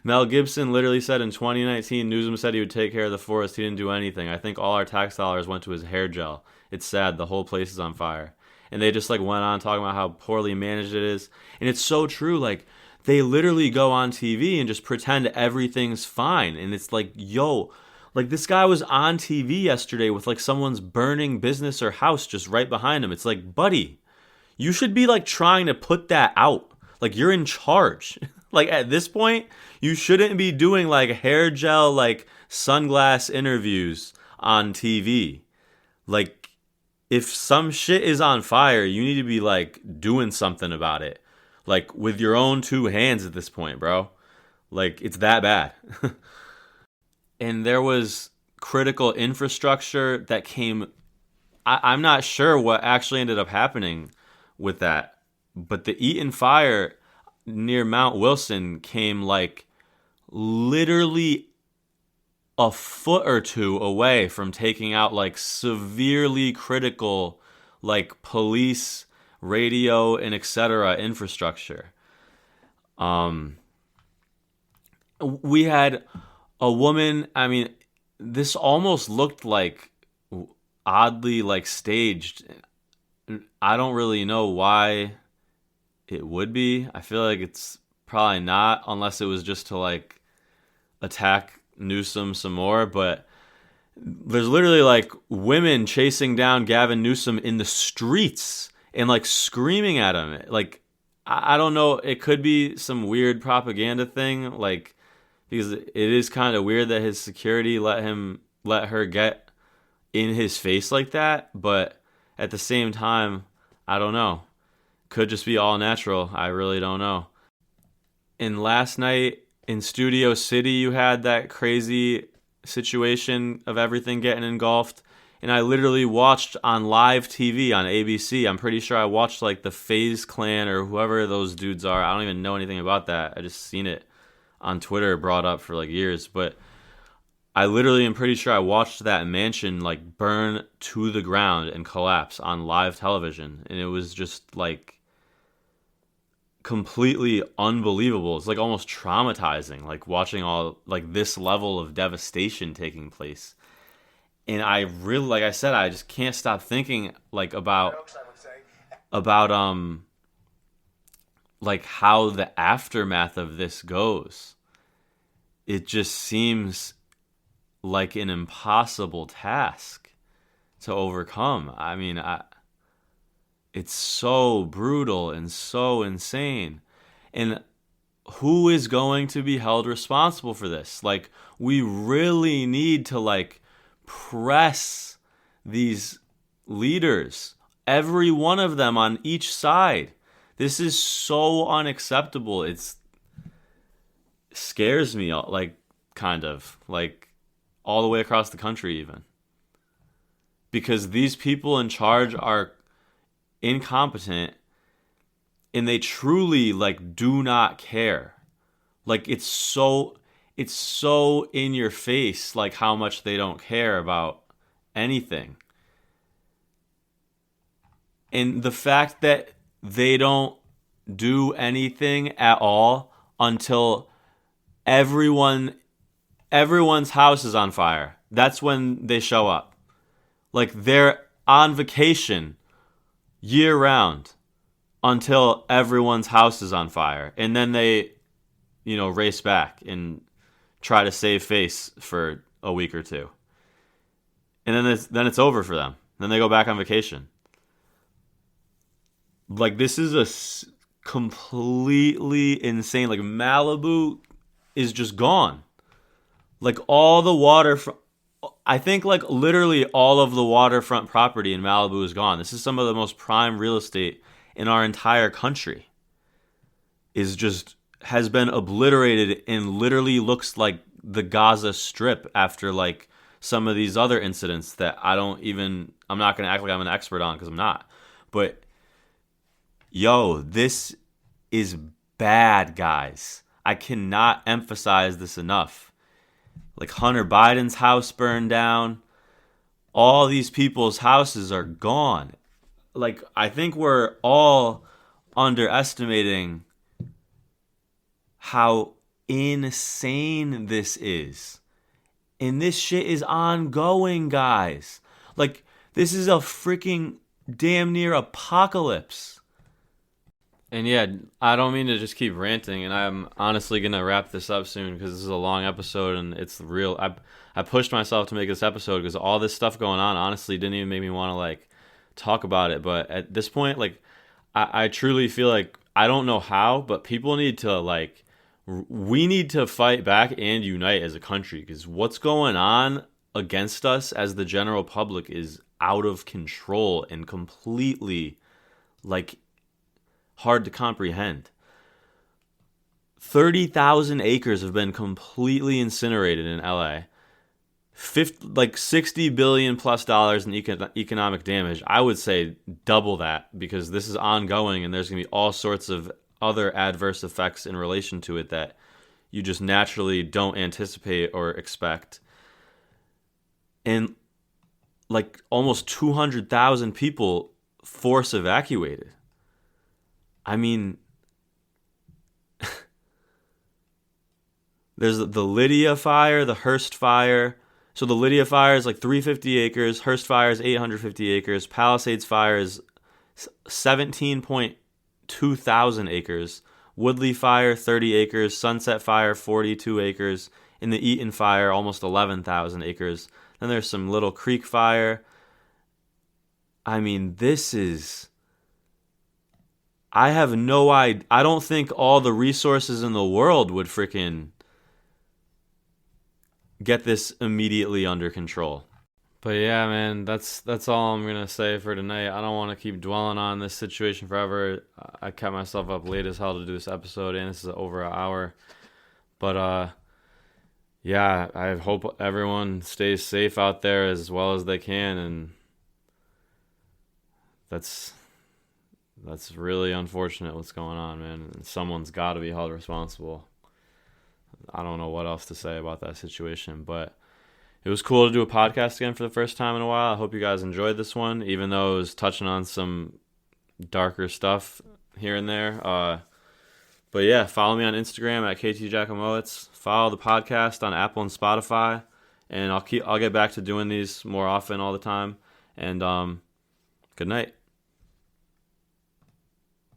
Mel Gibson literally said in 2019, Newsom said he would take care of the forest. He didn't do anything. I think all our tax dollars went to his hair gel. It's sad. The whole place is on fire. And they just went on talking about how poorly managed it is. And it's so true. They literally go on TV and just pretend everything's fine. And it's this guy was on TV yesterday with someone's burning business or house just right behind him. It's buddy, You should be like trying to put that out. Like you're in charge. Like at this point, you shouldn't be doing like hair gel, like sunglass interviews on TV. Like if some shit is on fire, you need to be like doing something about it. Like with your own two hands at this point, bro. Like it's that bad. And there was critical infrastructure that came. I'm not sure what actually ended up happening with that, but the Eaton fire near Mount Wilson came like literally a foot or two away from taking out like severely critical like police, radio, and etc. infrastructure. We had a woman, I mean, this almost looked like oddly like staged. I don't really know why it would be. I feel like it's probably not, unless it was just to like attack Newsom some more. But there's literally like women chasing down Gavin Newsom in the streets and like screaming at him. Like, I don't know. It could be some weird propaganda thing. Like, because it is kind of weird that his security let her get in his face like that. But at the same time, I don't know. Could just be all natural. I really don't know. And last night in Studio City, you had that crazy situation of everything getting engulfed. And I literally watched on live TV on ABC. I'm pretty sure I watched like the FaZe Clan or whoever those dudes are. I don't even know anything about that. I just seen it on Twitter brought up for like years. But I literally am pretty sure I watched that mansion like burn to the ground and collapse on live television. And it was just like completely unbelievable. It's like almost traumatizing, like watching all like this level of devastation taking place. And I really, like I said, I just can't stop thinking like about like how the aftermath of this goes. It just seems like an impossible task to overcome. I mean, it's so brutal and so insane. And who is going to be held responsible for this? Like, we really need to like press these leaders, every one of them on each side. This is so unacceptable. It scares me, like, kind of, like, all the way across the country even. Because these people in charge are incompetent and they truly, like, do not care. Like, it's so in your face, like, how much they don't care about anything. And the fact that they don't do anything at all until everyone's house is on fire. That's when they show up. Like, they're on vacation year round until everyone's house is on fire. And then they, race back and try to save face for a week or two. And then it's over for them. Then they go back on vacation. Like, this is completely insane. Like, Malibu is just gone. Like, all the water I think, like, literally all of the waterfront property in Malibu is gone. This is some of the most prime real estate in our entire country. Has been obliterated and literally looks like the Gaza Strip after, like, some of these other incidents that I'm not going to act like I'm an expert on, because I'm not. But, yo, this is bad, guys. I cannot emphasize this enough. Like, Hunter Biden's house burned down. All these people's houses are gone. Like, I think we're all underestimating how insane this is. And this shit is ongoing, guys. Like, this is a freaking damn near apocalypse. And yeah, I don't mean to just keep ranting, and I'm honestly going to wrap this up soon because this is a long episode and it's real. I pushed myself to make this episode because all this stuff going on honestly didn't even make me want to like talk about it. But at this point, like, I truly feel like, I don't know how, but people need to like, we need to fight back and unite as a country, because what's going on against us as the general public is out of control and completely like hard to comprehend. 30,000 acres have been completely incinerated in LA. Like $60 billion plus in economic damage. I would say double that, because this is ongoing and there's going to be all sorts of other adverse effects in relation to it that you just naturally don't anticipate or expect. And like almost 200,000 people force evacuated. I mean, there's the Lydia fire, the Hearst fire. So the Lydia fire is like 350 acres. Hearst fire is 850 acres. Palisades fire is 17.2 thousand acres. Woodley fire, 30 acres. Sunset fire, 42 acres. In the Eaton fire, almost 11,000 acres. Then there's some Little Creek fire. I mean, this is... I have no idea. I don't think all the resources in the world would freaking get this immediately under control. But yeah, man, that's all I'm gonna say for tonight. I don't want to keep dwelling on this situation forever. I kept myself up late as hell to do this episode, and this is over an hour. But yeah, I hope everyone stays safe out there as well as they can, and that's really unfortunate what's going on, man. And someone's got to be held responsible. I don't know what else to say about that situation, but it was cool to do a podcast again for the first time in a while. I hope you guys enjoyed this one, even though it was touching on some darker stuff here and there. But yeah, follow me on Instagram at k.jachimowicz. Follow the podcast on Apple and Spotify, and I'll get back to doing these more often all the time. And good night.